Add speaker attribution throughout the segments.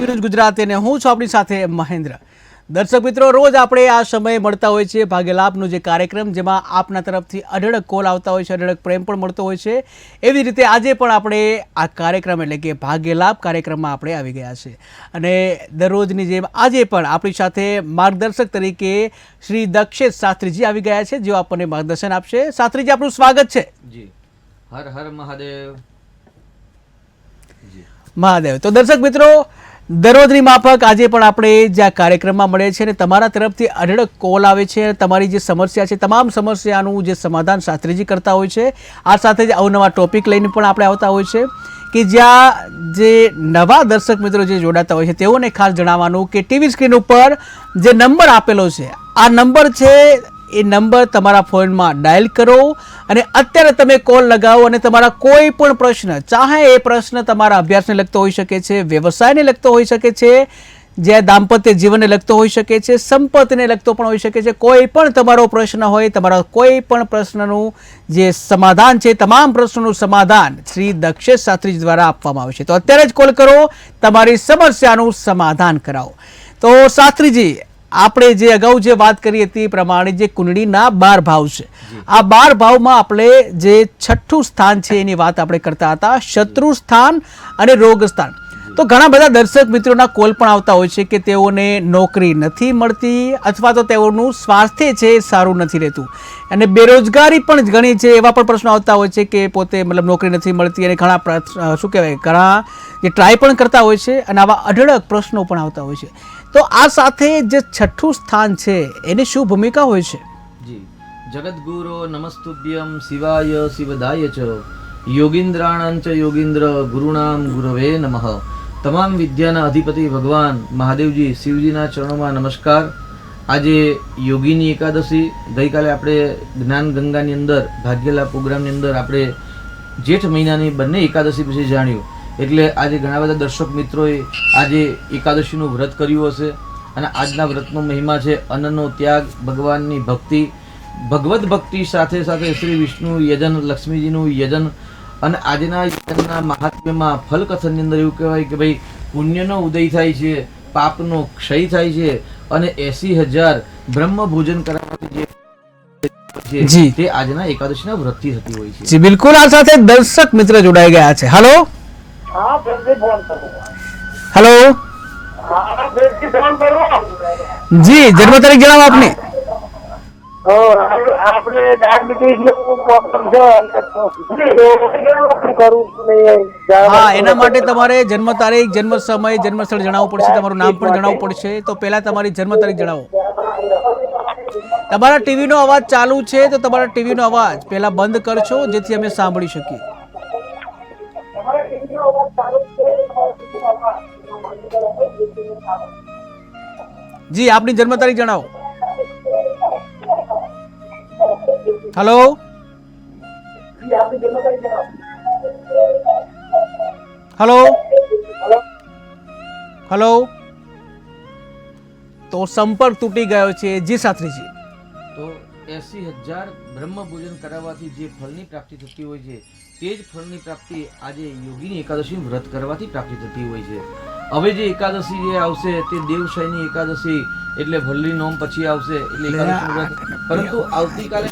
Speaker 1: TV news Gujarati અને હું છું આપણી સાથે મહેન્દ્ર। દર્શક મિત્રો, રોજ આપણે આ સમયે મળતા હોય છે ભાગ્યલાભનો જે કાર્યક્રમ, જેમાં આપના તરફથી અઢળક કોલ આવતા હોય છે, અઢળક પ્રેમ પણ મળતો હોય છે। એવી રીતે આજે પણ આપણે આ કાર્યક્રમ એટલે કે ભાગ્યલાભ કાર્યક્રમમાં આપણે આવી ગયા છે અને દરરોજની જેમ આજે પણ આપણી સાથે માર્ગદર્શક તરીકે શ્રી દક્ષેશ શાસ્ત્રીજી આવી ગયા છે, જેઓ આપણને માર્ગદર્શન આપશે। શાસ્ત્રીજી, આપનું સ્વાગત છે।
Speaker 2: જી, હર હર મહાદેવ।
Speaker 1: મહાદેવ। તો દર્શક મિત્રો, દરરોજની માફક આજે પણ આપણે જે આ કાર્યક્રમમાં મળે છે અને તમારા તરફથી અઢળક કોલ આવે છે, તમારી જે સમસ્યા છે તમામ સમસ્યાનું જે સમાધાન શાસ્ત્રીજી કરતા હોય છે। આ સાથે જ અવનવા ટોપિક લઈને પણ આપણે આવતા હોય છે કે જ્યાં જે નવા દર્શક મિત્રો જે જોડાતા હોય છે તેઓને ખાસ જણાવવાનું કે ટીવી સ્ક્રીન ઉપર જે નંબર આપેલો છે, આ નંબર છે, એ નંબર તમારા ફોનમાં ડાયલ કરો અને અત્યારે તમે કોલ લગાવો અને તમારા કોઈ પણ પ્રશ્ન, ચાહે એ પ્રશ્ન તમારા અભ્યાસને લગતો હોઈ શકે છે, વ્યવસાયને લગતો હોઈ શકે છે, જે દાંપત્ય જીવનને લગતો હોઈ શકે છે, સંપત્તિને લગતો પણ હોઈ શકે છે, કોઈ પણ તમારો પ્રશ્ન હોય, તમારા કોઈ પણ પ્રશ્નનું જે સમાધાન છે, તમામ પ્રશ્નોનું સમાધાન શ્રી દક્ષેશ શાસ્ત્રીજી દ્વારા આપવામાં આવે છે। તો અત્યારે જ કોલ કરો, તમારી સમસ્યાનું સમાધાન કરાવો। તો શાસ્ત્રીજી, આપણે જે અગાઉ જે વાત કરી હતી પ્રમાણે જે કુંડળીના 12 ભાવ છે, આ 12 ભાવમાં આપણે જે છઠ્ઠું સ્થાન છે એની વાત આપણે કરતા હતા, શત્રુ સ્થાન અને રોગ સ્થાન। તો ઘણા બધા દર્શક મિત્રોના કોલ પણ આવતા હોય છે કે તેઓને નોકરી નથી મળતી અથવા તો તેઓનું સ્વાસ્થ્ય છે એ સારું નથી રહેતું અને બેરોજગારી પણ ઘણી છે, એવા પણ પ્રશ્નો આવતા હોય છે કે પોતે મતલબ નોકરી નથી મળતી અને ઘણા શું કહેવાય, ઘણા જે ટ્રાય પણ કરતા હોય છે અને આવા અઢળક પ્રશ્નો પણ આવતા હોય છે। તો આ સાથે જે છઠ્ઠું સ્થાન છે એની શું ભૂમિકા હોય છે?
Speaker 2: જી, જગદગુરો નમસ્તુભ્યમ શિવાય શિવદાય ચ યોગીન્દ્રાણં ચ યોગીન્દ્ર ગુરુણામ ગુરવે નમઃ। તમામ વિદ્યાના અધિપતિ ભગવાન મહાદેવજી શિવજીના ચરણોમાં નમસ્કાર। આજે યોગીની એકાદશી, ગઈકાલે આપણે જ્ઞાન ગંગાની અંદર ભાગ્યલાભ પ્રોગ્રામની અંદર આપણે જેઠ મહિનાની બંને એકાદશી વિશે જાણ્યું, એટલે આજે ઘણા બધા દર્શક મિત્રોએ આજે એકાદશીનું વ્રત કર્યું હશે અને આજના વ્રતનો મહિમા છે અન્નનો ત્યાગ, ભગવાનની ભક્તિ, ભગવદ ભક્તિ સાથે સાથે શ્રી વિષ્ણુ યજન, લક્ષ્મીજીનું યજન અને આજના યજનના મહાત્મ્યમાં ફલકથનની અંદર એવું કહેવાય કે ભાઈ પુણ્યનો ઉદય થાય છે, પાપનો ક્ષય થાય છે અને 80,000 બ્રહ્મ ભોજન કરવાથી જે તે આજના એકાદશીના વ્રતથી થતી હોય છે।
Speaker 1: જી બિલકુલ। આ સાથે દર્શક મિત્ર જોડાઈ ગયા છે। હેલો હેલો જી, જન્મ તારીખ જણાવો આપની। હા, એના માટે તમારે જન્મ તારીખ, જન્મ સમય, જન્મ સ્થળ જણાવવું પડશે, તમારું નામ પણ જણાવવું પડશે। તો પહેલા તમારી જન્મ તારીખ જણાવો। તમારા ટીવી નો અવાજ ચાલુ છે તો તમારા ટીવી નો અવાજ પહેલા બંધ કરશો, જેથી અમે સાંભળી શકીએ। જી, આપની જન્મ તારીખ જણાવો। હેલો હેલો હેલો તો સંપર્ક તૂટી ગયો છે। જી શાસ્ત્રીજી।
Speaker 2: તો 80,000 બ્રહ્મ ભોજન કરાવવાથી જે ફળની પ્રાપ્તિ થતી હોય છે તે જ ફળની પ્રાપ્તિ આજે યોગીની એકાદશી વ્રત કરવાથી પ્રાપ્તિ થતી હોય છે। હવે જે એકાદશી જે આવશે તે દેવશયની એકાદશી એટલે ભલ્લી નોમ પછી આવશે એટલે એકાદશી વ્રત, પરંતુ આવતીકાલે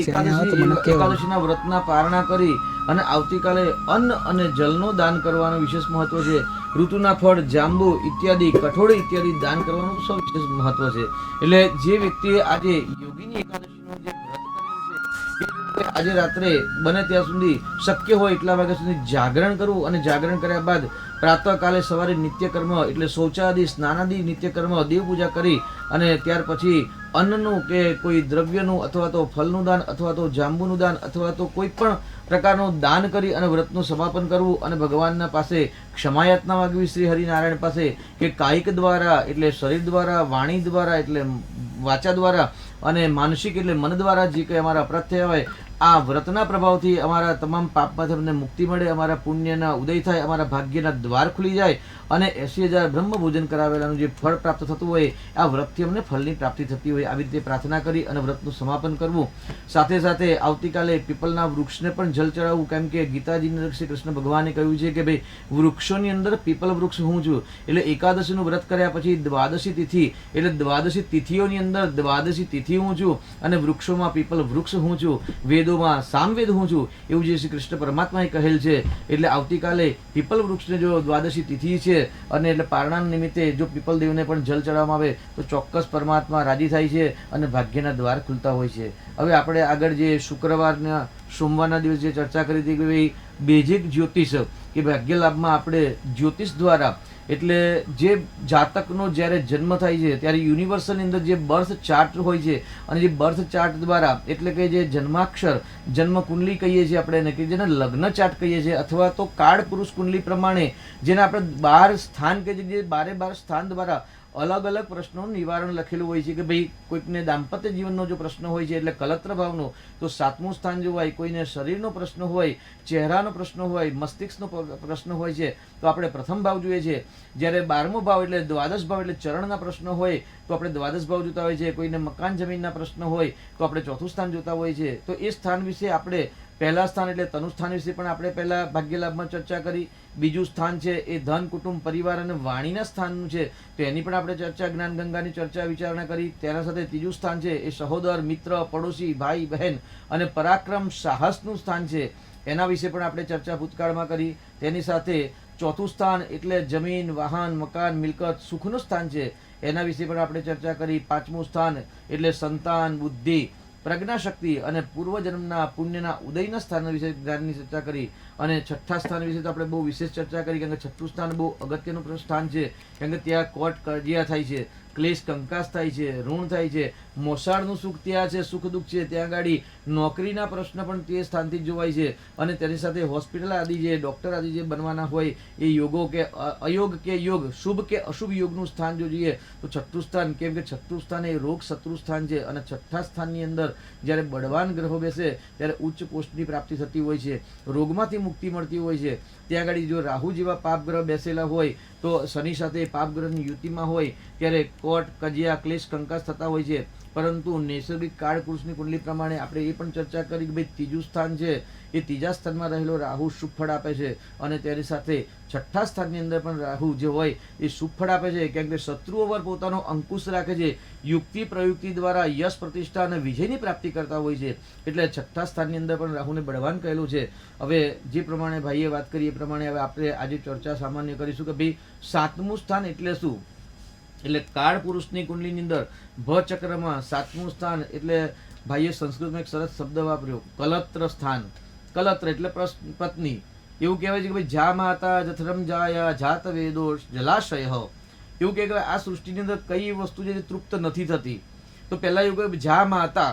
Speaker 2: એકાદશીના વ્રતના પારણા કરી અને આવતીકાલે અન્ન અને જલનો દાન કરવાનું વિશેષ મહત્વ છે। ઋતુના ફળ, જાંબુ ઇત્યાદિ, કઠોળ ઇત્યાદિ દાન કરવાનું સવિશેષ મહત્વ છે। એટલે જે વ્યક્તિએ આજે યોગીની એકાદશીનું જે વ્રત કરેલું છે આજે રાત્રે બને ત્યાં સુધી શક્ય હોય એટલા વાગ્યા સુધી જાગરણ કરવું અને જાગરણ કર્યા બાદ પ્રાતઃકાલે સવારે નિત્યકર્મ એટલે શૌચાદિ, સ્નાનાદિ નિત્યકર્મ, દેવ પૂજા કરી અને ત્યાર પછી અન્નનું કે કોઈ દ્રવ્યનું અથવા તો ફળનું દાન અથવા તો જાંબુનું દાન અથવા તો કોઈ પણ પ્રકારનું દાન કરી અને વ્રતનું સમાપન કરવું અને ભગવાનના પાસે ક્ષમાયાતના માગવી શ્રી હરિનારાયણ પાસે કે કાયિક દ્વારા એટલે શરીર દ્વારા, વાણી દ્વારા એટલે વાચા દ્વારા અને માનસિક એટલે મન દ્વારા જે કંઈ અમારા અપરાધ થયા હોય આ વ્રતના પ્રભાવથી અમારા તમામ પાપમાંથી અમને મુક્તિ મળે, અમારા પુણ્યના ઉદય થાય, અમારા ભાગ્યના દ્વાર ખુલી જાય અને 80,000 બ્રહ્મ ભોજન કરાવેલાનું જે ફળ પ્રાપ્ત થતું હોય આ વ્રતથી અમને ફળની પ્રાપ્તિ થતી હોય. આવી રીતે પ્રાર્થના કરી અને વ્રતનું સમાપન કરવું. સાથે સાથે આવતીકાલે પીપલના વૃક્ષને પણ જલ ચડાવવું, કેમ કે ગીતાજીની અંદર શ્રી કૃષ્ણ ભગવાને કહ્યું છે કે ભાઈ વૃક્ષોની અંદર પીપલ વૃક્ષ હું છું. એટલે એકાદશીનું વ્રત કર્યા પછી દ્વાદશી તિથિ એટલે દ્વાદશી તિથિઓની અંદર દ્વાદશી તિથિ હું છું અને વૃક્ષોમાં પીપલ વૃક્ષ હું છું, વેદોમાં સામવેદ હું છું, એવું જે શ્રી કૃષ્ણ પરમાત્માએ કહેલ છે. એટલે આવતીકાલે પીપલ વૃક્ષને જો દ્વાદશી તિથિ છે અને એટલે પારણા નિમિત્તે જો પીપલ દેવને પણ જલ ચડાવવામાં આવે તો ચોક્કસ પરમાત્મા રાજી થાય છે અને ભાગ્યના દ્વાર ખુલતા હોય છે. હવે આપણે આગળ જે શુક્રવારના સોમવારના દિવસે જે ચર્ચા કરી હતી કે ભાઈ બેઝિક જ્યોતિષ કે ભાગ્ય લાભમાં આપણે જ્યોતિષ દ્વારા એટલે જે જાતકનો જ્યારે જન્મ થાય છે ત્યારે યુનિવર્સની અંદર જે બર્થ ચાર્ટ હોય છે અને જે બર્થ ચાર્ટ દ્વારા એટલે કે જે જન્માક્ષર જન્મ કુંડલી કહીએ છીએ આપણે એને, કે જેને લગ્ન ચાર્ટ કહીએ છીએ અથવા તો કાળ પુરુષ કુંડલી પ્રમાણે જેને આપણે 12 સ્થાન કે જે 12 સ્થાન દ્વારા અલગ અલગ પ્રશ્નોનું નિવારણ લખેલું હોય છે કે ભાઈ કોઈકને દાંપત્ય જીવનનો જો પ્રશ્ન હોય છે એટલે કલત્ર ભાવનો તો 7મું સ્થાન જો હોય, કોઈને શરીરનો પ્રશ્ન હોય, ચહેરાનો પ્રશ્ન હોય, મસ્તિષ્કનો પ્રશ્ન હોય છે તો આપણે પ્રથમ ભાવ જોઈએ છે. જ્યારે 12મો ભાવ એટલે દ્વાદશ ભાવ એટલે ચરણના પ્રશ્ન હોય તો આપણે દ્વાદશ ભાવ જોતા હોય છે. કોઈને મકાન જમીનના પ્રશ્ન હોય તો આપણે ચોથું સ્થાન જોતા હોય છે. તો એ સ્થાન વિશે આપણે પહેલા સ્થાન એટલે તનુ સ્થાન વિશે પણ આપણે પહેલા ભાગ્ય લાભમાં ચર્ચા કરી. બીજું સ્થાન છે એ ધન, કુટુંબ, પરિવાર અને વાણીના સ્થાનનું છે તો એની પણ આપણે ચર્ચા જ્ઞાન ગંગાની ચર્ચા વિચારણા કરી. તેના સાથે ત્રીજું સ્થાન છે એ સહોદર, મિત્ર, પડોશી, ભાઈ, બહેન અને પરાક્રમ સાહસનું સ્થાન છે એના વિશે પણ આપણે ચર્ચા ભૂતકાળમાં કરી. તેની સાથે ચોથું સ્થાન એટલે જમીન, વાહન, મકાન, મિલકત, સુખનું સ્થાન છે એના વિશે પણ આપણે ચર્ચા કરી. 5મું સ્થાન એટલે સંતાન, બુદ્ધિ, પ્રજ્ઞાશક્તિ અને પૂર્વજન્મના પુણ્યના ઉદયના સ્થાન વિશે જ્ઞાનની ચર્ચા કરી. અને 6થા સ્થાન વિશે તો આપણે બહુ વિશેષ ચર્ચા કરી, કારણ કે 6થું સ્થાન બહુ અગત્યનું સ્થાન છે, કારણ કે ત્યાં કોર્ટ કજિયા થાય છે, ક્લેશ કંકાસ થાય છે, ઋણ થાય છે, મોસાળનું સુખ ત્યાં છે, સુખ દુઃખ છે ત્યાં ગાડી, નોકરીના પ્રશ્ન પણ તે સ્થાનથી જ જોવાય છે. અને તેની સાથે હોસ્પિટલ આદિ જે ડૉક્ટર આદિ જે બનવાના હોય એ યોગો કે અયોગ કે યોગ, શુભ કે અશુભ યોગનું સ્થાન જો જોઈએ તો 6થું સ્થાન, કેમ કે 6થું સ્થાન એ રોગ શત્રુ સ્થાન છે અને 6થા સ્થાનની અંદર જ્યારે બળવાન ગ્રહો બેસે ત્યારે ઉચ્ચ પોસ્ટની પ્રાપ્તિ થતી હોય છે, રોગમાંથી મુક્તિ મળતી હોય છે. ત્યાં આગળ જો રાહુ જેવા પાપ ગ્રહ બેસેલા હોય તો શનિ સાથે પાપ ગ્રહની યુતિમાં હોય ત્યારે કોર્ટ કજિયા ક્લેશ કંકાસ થતા હોય છે. પરંતુ નૈસર્ગિક કાળ પુરુષની કુંડલી પ્રમાણે આપણે એ પણ ચર્ચા કરી કે ભાઈ ત્રીજું સ્થાન છે એ ત્રીજા સ્થાનમાં રહેલો રાહુ શુભ ફળ આપે છે અને તેની સાથે 6થા સ્થાનની અંદર પણ રાહુ જે હોય એ શુભ ફળ આપે છે, કેમ કે શત્રુઓ પર પોતાનો અંકુશ રાખે છે, યુક્તિ પ્રયુક્તિ દ્વારા યશ, પ્રતિષ્ઠા અને વિજયની પ્રાપ્તિ કરતા હોય છે. એટલે 6થા સ્થાનની અંદર પણ રાહુને બળવાન કહેલું છે. હવે જે પ્રમાણે ભાઈએ વાત કરી એ પ્રમાણે હવે આપણે આજે ચર્ચા સામાન્ય કરીશું કે ભાઈ 7મું સ્થાન એટલે શું. એટલે કાળ પુરુષની કુંડલીની અંદર ભ ચક્રમાં 7મું સ્થાન એટલે ભાઈએ સંસ્કૃતમાં એક સરસ શબ્દ વાપર્યો, કલત્ર સ્થાન. કલત્ર એટલે પત્ની. એવું કહેવાય છે કે ભાઈ જા માતા જઠરમ જાયા જાત વેદો જલાશય. એવું કહે કે આ સૃષ્ટિની અંદર કઈ વસ્તુ છે જે તૃપ્ત નથી થતી. તો પહેલા એવું કહે જા માતા,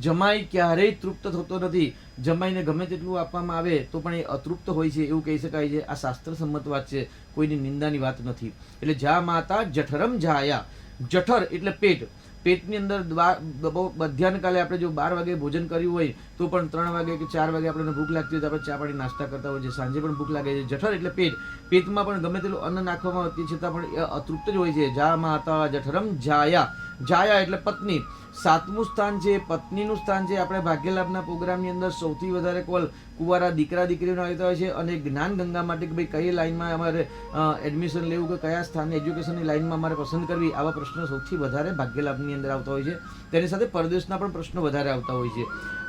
Speaker 2: જમાઈ ક્યારેય તૃપ્ત થતો નથી. જમાઈને ગમે તેટલું આપવામાં આવે તો પણ એ અતૃપ્ત હોય છે એવું કહી શકાય છે. આ શાસ્ત્ર સંમત વાત છે, કોઈની નિંદાની વાત નથી. એટલે જા માતા જઠરમ જાયા. જઠર એટલે પેટ. પેટની અંદર મધ્યાહન કાલે આપણે જો 12 વાગે ભોજન કર્યું હોય તો પણ 3 વાગે કે 4 વાગે આપણને ભૂખ લાગતી હોય તો આપણે ચા પાણી નાસ્તા કરતા હોય છે, સાંજે પણ ભૂખ લાગે છે. જઠર એટલે પેટ. પેટમાં પણ ગમે તેટલું અન્ન નાખવામાં આવતી છતાં પણ એ અતૃપ્ત જ હોય છે. જા માતા જઠરમ જાયા. જાયા એટલે પત્ની. 7મું સ્થાન છે પત્નીનું સ્થાન છે. આપણે ભાગ્યલાભના પ્રોગ્રામની અંદર સૌથી વધારે કોલ કુંવારા દીકરા દીકરીઓને આવતા હોય છે અને જ્ઞાન ગંગા માટે કે ભાઈ કઈ લાઈનમાં અમારે એડમિશન લેવું કે કયા સ્થાનની એજ્યુકેશનની લાઈનમાં અમારે પસંદ કરવી, આવા પ્રશ્નો સૌથી વધારે ભાગ્યલાભની અંદર આવતા હોય છે. તેની સાથે પરદેશના પણ પ્રશ્નો વધારે આવતા હોય છે.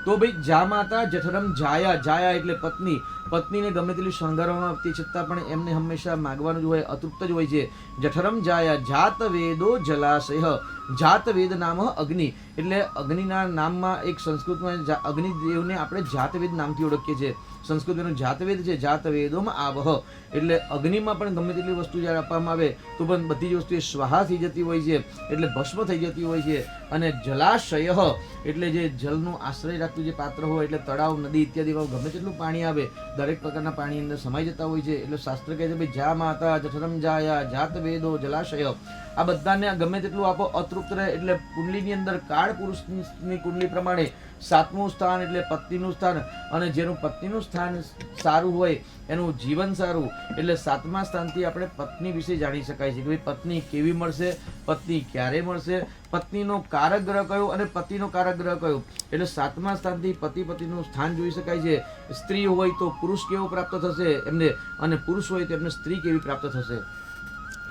Speaker 2: તો ભાઈ જા માતા જઠરમ જાયા. જાયા એટલે પત્ની. પત્નીને ગમે તેટલી શણગારવામાં આવતી છતાં પણ એમને હંમેશા માગવાનું જ હોય, અતૃપ્ત જ હોય છે. જઠરમ જાયા. જાત વેદો જલાશય. જાત વેદ નામ અગ્નિ. એટલે અગ્નિના નામમાં એક સંસ્કૃતમાં અગ્નિદેવને આપણે જાતવેદ નામથી ઓળખીએ છીએ. સંસ્કૃતનો જાતવેદ છે. જાતવેદોમાં આવહ એટલે અગ્નિમાં પણ ગમે તેટલી વસ્તુ જ્યારે આપવામાં આવે તો પણ બધી જ વસ્તુ એ સ્વાહા થઈ જતી હોય છે, એટલે ભસ્મ થઈ જતી હોય છે. અને જલાશય એટલે જે જલનો આશ્રય રાખતું જે પાત્ર હોય એટલે તળાવ, નદી ઇત્યાદિમાં ગમે તેટલું પાણી આવે દરેક પ્રકારના પાણી અંદર સમાઈ જતા હોય છે. એટલે શાસ્ત્ર કહે છે ભાઈ જા માતા જઠરમ જાયા જાત વેદો જલાશય. આ બધાને ગમે તેટલું આપો અતૃપ્ત રહે. એટલે કુંડલીની અંદર કાળ પુરુષની કુંડલી પ્રમાણે સાતમું સ્થાન એટલે પત્નીનું સ્થાન, અને જેનું પત્નીનું સ્થાન સારું હોય એનું જીવન સારું, એટલે સાતમા સ્થાનથી આપણે પત્ની વિશે જાણી શકાય છે કે ભાઈ પત્ની કેવી મળશે, પત્ની ક્યારે મળશે, પત્નીનો કારક ગ્રહ કયો અને પતિનો કારક ગ્રહ કયો, એટલે સાતમા સ્થાનથી પતિનું સ્થાન જોઈ શકાય છે. સ્ત્રી હોય તો પુરુષ કેવો પ્રાપ્ત થશે એમને, અને પુરુષ હોય તો એમને સ્ત્રી કેવી પ્રાપ્ત થશે.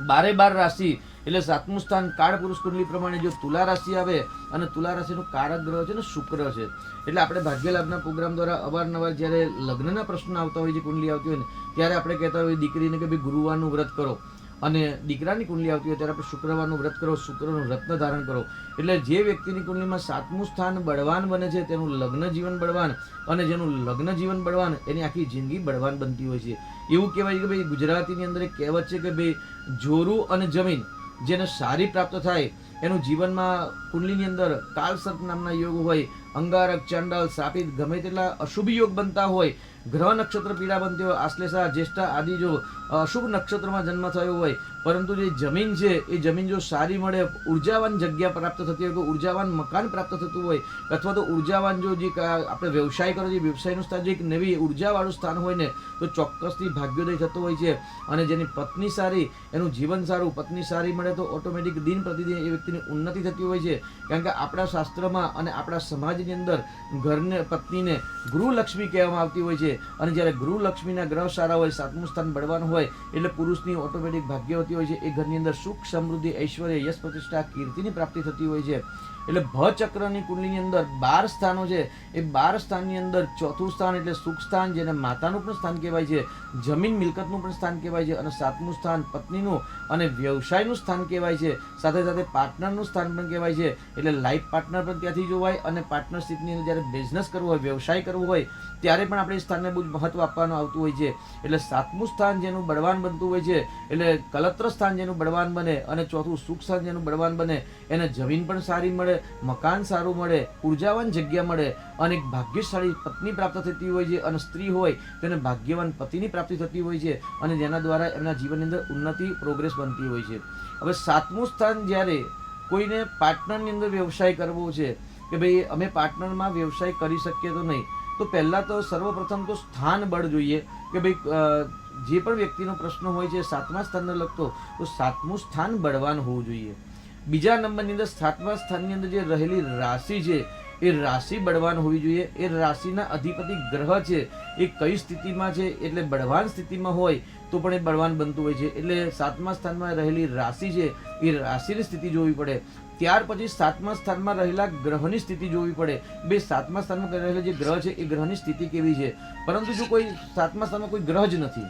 Speaker 2: 12 રાશિ એટલે સાતમું સ્થાન કાળ પુરુષ કુંડલી પ્રમાણે જો તુલા રાશિ આવે, અને તુલા રાશિનું કારક ગ્રહ છે ને શુક્ર છે. એટલે આપણે ભાગ્ય લાભના પ્રોગ્રામ દ્વારા અવારનવાર જ્યારે લગ્નના પ્રશ્નો આવતા હોય છે, કુંડલી આવતી હોય ને, ત્યારે આપણે કહેતા હોય દીકરીને કે ભાઈ ગુરુવારનું વ્રત કરો, અને દીકરાની કુંડલી આવતી હોય ત્યારે આપણે શુક્રવારનું વ્રત કરો, શુક્રનું રત્ન ધારણ કરો. એટલે જે વ્યક્તિની કુંડલીમાં સાતમું સ્થાન બળવાન બને છે તેનું લગ્ન જીવન બળવાન, અને જેનું લગ્ન જીવન બળવાન એની આખી જિંદગી બળવાન બનતી હોય છે. એવું કહેવાય કે ભાઈ ગુજરાતીની અંદર એક કહેવત છે કે ભાઈ જોરું અને જમીન જેને સારી પ્રાપ્ત થાય એનું જીવનમાં કુંડલીની અંદર કાળસર્પ નામના યોગ હોય, અંગારક, ચાંડાલ, શ્રાપિત ગમે તેટલા અશુભ યોગ બનતા હોય, ગ્રહ નક્ષત્ર પીડા બનતી હોય, આશ્લેષા, જ્યેષ્ઠા આદિ જો અશુભ નક્ષત્રમાં જન્મ થયો હોય, પરંતુ જે જમીન છે એ જમીન જો સારી મળે, ઉર્જાવાન જગ્યા પ્રાપ્ત થતી હોય, કોઈ ઉર્જાવાન મકાન પ્રાપ્ત થતું હોય, અથવા તો ઉર્જાવાન જો જે આપણે વ્યવસાય કરો જે વ્યવસાયનું સ્થાન જે એક નવી ઉર્જાવાળું સ્થાન હોય ને, તો ચોક્કસથી ભાગ્યોદય થતો હોય છે. અને જેની પત્ની સારી એનું જીવન સારું, પત્ની સારી મળે તો ઓટોમેટિક દિન પ્રતિદિન એ વ્યક્તિની ઉન્નતિ થતી હોય છે. કારણ કે આપણા શાસ્ત્રમાં અને આપણા સમાજની અંદર ઘરને પત્નીને ગૃહલક્ષ્મી કહેવામાં આવતી હોય છે. અને જ્યારે ગૃહલક્ષ્મીના ગ્રહ સારા હોય, સાતમું સ્થાન બળવાનું હોય, એટલે પુરુષની ઓટોમેટિક ભાગ્યવતી હોય છે. એ ઘરની અંદર સુખ, સમૃદ્ધિ, ઐશ્વર્ય, યશ, પ્રતિષ્ઠા, કીર્તિની પ્રાપ્તિ થતી હોય છે. એટલે ભચક્રની કુંડલીની અંદર 12 સ્થાનો છે. એ 12 સ્થાનની અંદર ચોથું સ્થાન એટલે સુખ સ્થાન, જેને માતાનું પણ સ્થાન કહેવાય છે, જમીન મિલકતનું પણ સ્થાન કહેવાય છે, અને સાતમું સ્થાન પત્નીનું અને વ્યવસાયનું સ્થાન કહેવાય છે. સાથે સાથે પાર્ટનરનું સ્થાન પણ કહેવાય છે. એટલે લાઈફ પાર્ટનર પણ ત્યાંથી જોવાય, અને પાર્ટનરશિપની અંદર જ્યારે બિઝનેસ કરવો હોય, વ્યવસાય કરવો હોય, ત્યારે પણ આપણે સ્થાનને બહુ જ મહત્વ આપવાનું આવતું હોય છે. એટલે સાતમું સ્થાન જેનું બળવાન બનતું હોય છે, એટલે કલત્ર સ્થાન જેનું બળવાન બને, અને ચોથું સુખ સ્થાન જેનું બળવાન બને, એને જમીન પણ સારી મળે, મકાન સારું મળે, ઉર્જાવાન જગ્યા મળે, અને એક ભાગ્યશાળી પત્ની પ્રાપ્ત થતી હોય છે, અને સ્ત્રી હોય તેને ભાગ્યવાન પતિની પ્રાપ્તિ થતી હોય છે, અને જેના દ્વારા એમના જીવનની અંદર ઉન્નતિ, પ્રોગ્રેસ બનતી હોય છે. હવે સાતમું સ્થાન જ્યારે કોઈને પાર્ટનરની અંદર વ્યવસાય કરવો છે કે ભાઈ અમે પાર્ટનરમાં વ્યવસાય કરી શકીએ તો નહીં, તો પહેલાં તો સર્વપ્રથમ તો સ્થાન બળ જોઈએ કે ભાઈ જે પણ વ્યક્તિનો પ્રશ્ન હોય છે સાતમા સ્થાનને લગતો, તો સાતમું સ્થાન બળવાન હોવું જોઈએ. બીજા નંબરની અંદર સાતમા સ્થાનની અંદર જે રહેલી રાશિ છે એ રાશિ બળવાન હોવી જોઈએ. એ રાશિના અધિપતિ ગ્રહ છે એ કઈ સ્થિતિમાં છે, એટલે બળવાન સ્થિતિમાં હોય તો પણ એ બળવાન બનતું હોય છે. એટલે સાતમા સ્થાનમાં રહેલી રાશિ છે એ રાશિની સ્થિતિ જોવી પડે. ત્યાર પછી સાતમા સ્થાનમાં રહેલા ગ્રહની સ્થિતિ જોવી પડે. બે સાતમા સ્થાનમાં રહેલા જે ગ્રહ છે એ ગ્રહની સ્થિતિ કેવી છે. પરંતુ જો કોઈ સાતમા સ્થાનમાં કોઈ ગ્રહ જ નથી.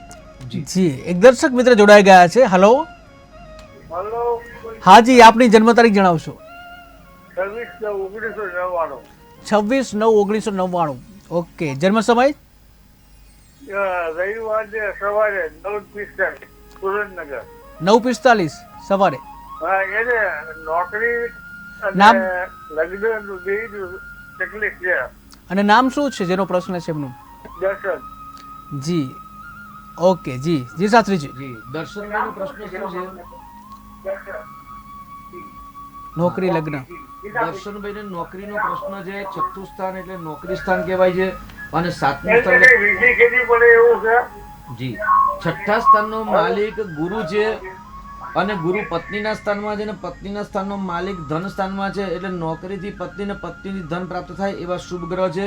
Speaker 1: જી એક દર્શક મિત્ર જોડાઈ ગયા છે. હલો
Speaker 3: હલો,
Speaker 1: હા જી, આપની જન્મ તારીખ જણાવશો.
Speaker 3: 26/9/1999.
Speaker 1: 26/9/1999. ઓકે, જન્મ સમય?
Speaker 3: રવિવારે સવારે 9:45 સુરેન્દ્રનગર.
Speaker 1: 9:45 સવારે.
Speaker 3: હા, એને નોકરી
Speaker 1: નામ?
Speaker 3: અને લગ્ન બે તકલીફ છે.
Speaker 1: અને નામ શું છે જેનો પ્રશ્ન છે એમનું?
Speaker 3: દર્શન.
Speaker 1: જી ઓકે, જી જી શાસ્ત્રીજી.
Speaker 2: જી દર્શનનો પ્રશ્ન શું છે?
Speaker 1: નોકરી, લગ્ન.
Speaker 2: દર્શનભાઈને નોકરીનો પ્રશ્ન છે. છઠ્ઠું સ્થાન એટલે નોકરી સ્થાન કહેવાય છે, અને સાતમું સ્થાન
Speaker 3: એટલે વિધિ ખેતી પડે એવું છે.
Speaker 2: જી છઠ્ઠા સ્થાનનો માલિક ગુરુ છે, અને ગુરુ પત્નીના સ્થાનમાં છે, અને પત્નીના સ્થાનનો માલિક ધન સ્થાનમાં છે. એટલે નોકરીથી પત્નીને પત્નીથી ધન પ્રાપ્ત થાય એવા શુભ ગ્રહ છે.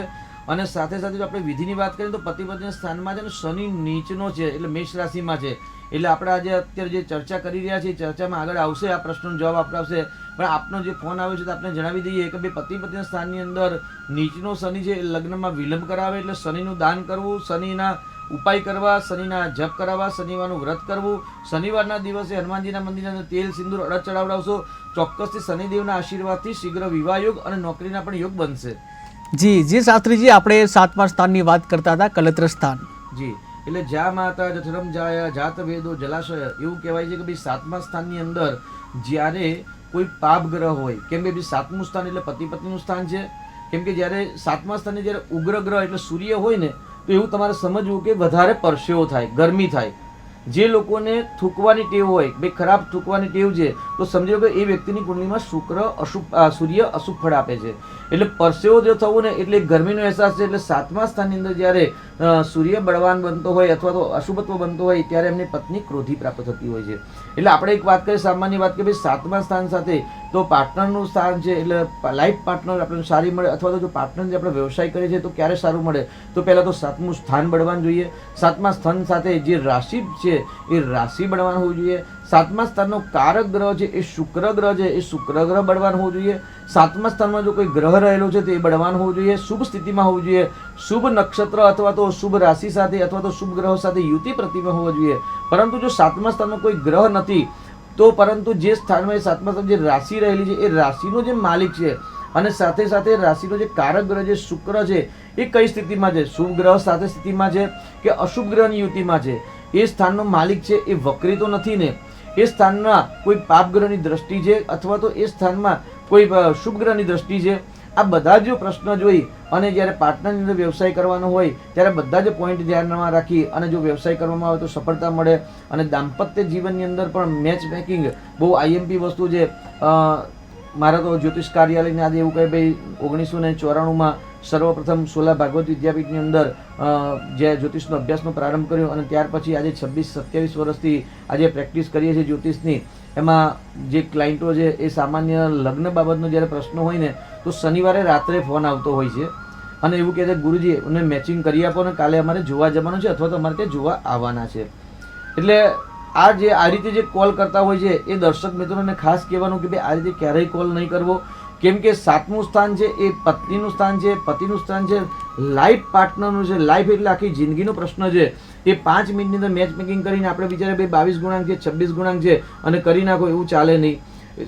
Speaker 2: અને સાથે સાથે જો આપણે વિધિની વાત કરીએ તો પતિ પત્નીના સ્થાનમાં છે, અને શનિ નીચનો છે, એટલે મેષ રાશિમાં છે. એટલે આપણે આજે અત્યારે જે ચર્ચા કરી રહ્યા છીએ, ચર્ચામાં આગળ આવશે, આ પ્રશ્નનો જવાબ આપશે. પણ આપનો જે ફોન આવ્યો છે તો આપણે જણાવી દઈએ કે ભાઈ પતિ પત્નીના સ્થાનની અંદર નીચનો શનિ છે, લગ્નમાં વિલંબ કરાવે, એટલે શનિનું દાન કરવું, શનિના ઉપાય કરવા, શનિના જપ કરાવવા, શનિવારનું વ્રત કરવું, શનિવારના દિવસે હનુમાનજીના મંદિરની અંદર તેલ સિંદૂર અડદ ચડાવડાવશો, ચોક્કસથી શનિદેવના આશીર્વાદથી શીઘ્ર વિવાહ યોગ અને નોકરીના પણ યોગ બનશે.
Speaker 1: જી જી શાસ્ત્રીજી, આપણે સાતમા સ્થાનની વાત કરતા હતા, કલત્ર સ્થાન.
Speaker 2: જી એટલે જ્યાં માતા જઠરમ જાયા જાત વેદો જલાશય, એવું કહેવાય છે કે ભાઈ સાતમા સ્થાનની અંદર જ્યારે કોઈ પાપ ગ્રહ હોય, કેમ કે સાતમું સ્થાન એટલે પતિ પત્નીનું સ્થાન છે, કેમ કે જ્યારે સાતમા સ્થાને જ્યારે ઉગ્ર ગ્રહ એટલે સૂર્ય હોય ને, તો એવું તમારે સમજવું કે વધારે પરસેવો થાય, ગરમી થાય. જે લોકોને થૂકવાની ટેવ હોય, ભાઈ ખરાબ થૂકવાની ટેવ છે, તો સમજો કે એ વ્યક્તિની કુંડલીમાં સૂર્ય અશુભ ફળ આપે છે. એટલે પરસેવો જો થવું ને એટલે ગરમીનો અહેસાસ છે. એટલે 7મા સ્થાનની અંદર જ્યારે સૂર્ય બળવાન બનતો હોય અથવા તો અશુભત્વ બનતો હોય ત્યારે એમની પત્ની ક્રોધી પ્રાપ્ત થતી હોય છે. એટલે આપણે એક વાત કરીએ, સામાન્ય વાત કે ભાઈ 7મા સ્થાન સાથે તો પાર્ટનરનું સ્થાન છે, એટલે લાઈફ પાર્ટનર આપણને સારી મળે અથવા તો જો પાર્ટનર જે આપણે વ્યવસાય કરીએ છીએ તો ક્યારે સારું મળે, તો પહેલાં તો 7મું સ્થાન બળવાન જોઈએ. 7મા સ્થાન સાથે જે રાશિ છે એ રાશિ બળવાન હોવું જોઈએ. 7મા સ્થાનનો કારક ગ્રહ છે એ શુક્ર ગ્રહ છે, એ શુક્ર ગ્રહ બળવાન હોવું જોઈએ. 7મા સ્થાનમાં જો કોઈ ગ્રહ રહેલો છે તો એ બળવાન હોવું જોઈએ, શુભ સ્થિતિમાં હોવું જોઈએ, શુભ નક્ષત્ર અથવા તો શુભ રાશિ સાથે અથવા તો શુભ ગ્રહો સાથે યુતિ પ્રતિમા હોવો જોઈએ. પરંતુ જો 7મા સ્થાનમાં કોઈ ગ્રહ નથી તો પરંતુ જે સ્થાનમાં 7મા સ્થાન જે રાશિ રહેલી છે એ રાશિનો જે માલિક છે અને સાથે સાથે રાશિનો જે કારક ગ્રહ જે શુક્ર છે એ કઈ સ્થિતિમાં છે, શુભ ગ્રહ સાથે સ્થિતિમાં છે કે અશુભ ગ્રહની યુતિમાં છે, એ સ્થાનનો માલિક છે એ વક્રી તો નથી ને, એ સ્થાનમાં કોઈ પાપ ગ્રહની દ્રષ્ટિ છે અથવા તો એ સ્થાનમાં કોઈ શુભ ગ્રહની દ્રષ્ટિ છે. આ બધા જ પ્રશ્ન જોઈ અને જ્યારે પાર્ટનરની અંદર વ્યવસાય કરવાનો હોય ત્યારે બધા જ પોઈન્ટ ધ્યાનમાં રાખી અને જો વ્યવસાય કરવામાં આવે તો સફળતા મળે. અને દાંપત્ય જીવનની અંદર પણ મેચ મેકિંગ બહુ આઈએમપી વસ્તુ છે. મારા તો જ્યોતિષ કાર્યાલયને આજે એવું કહે ભાઈ 1994માં સર્વપ્રથમ સોલા ભાગવત વિદ્યાપીઠની અંદર જે જ્યોતિષનો અભ્યાસનો પ્રારંભ કર્યો અને ત્યાર પછી આજે 26-27 વર્ષથી આજે પ્રેક્ટિસ કરીએ છીએ જ્યોતિષની. એમાં જે ક્લાયન્ટો છે એ સામાન્ય લગ્ન બાબતનો જ્યારે પ્રશ્ન હોય ને તો શનિવારે રાત્રે ફોન આવતો હોય છે અને એવું કહે છે ગુરુજી મને મેચિંગ કરી આપો ને કાલે અમારે જોવા જવાનું છે અથવા તો અમારે ત્યાં જોવા આવવાના છે. એટલે આ રીતે જે કોલ કરતા હોય છે એ દર્શક મિત્રોને ખાસ કહેવાનું કે ભાઈ આ રીતે ક્યારેય કોલ નહીં કરવો. કેમ કે 7મું સ્થાન છે એ પત્નીનું સ્થાન છે, પતિનું સ્થાન છે, લાઈફ પાર્ટનરનું છે. લાઈફ એટલે આખી જિંદગીનો પ્રશ્ન છે. એ 5 મિનિટની અંદર મેચ મેકિંગ કરીને આપણે બિચારે ભાઈ 22 ગુણાંક છે, 26 ગુણાંક છે અને કરી નાખો એવું ચાલે નહીં.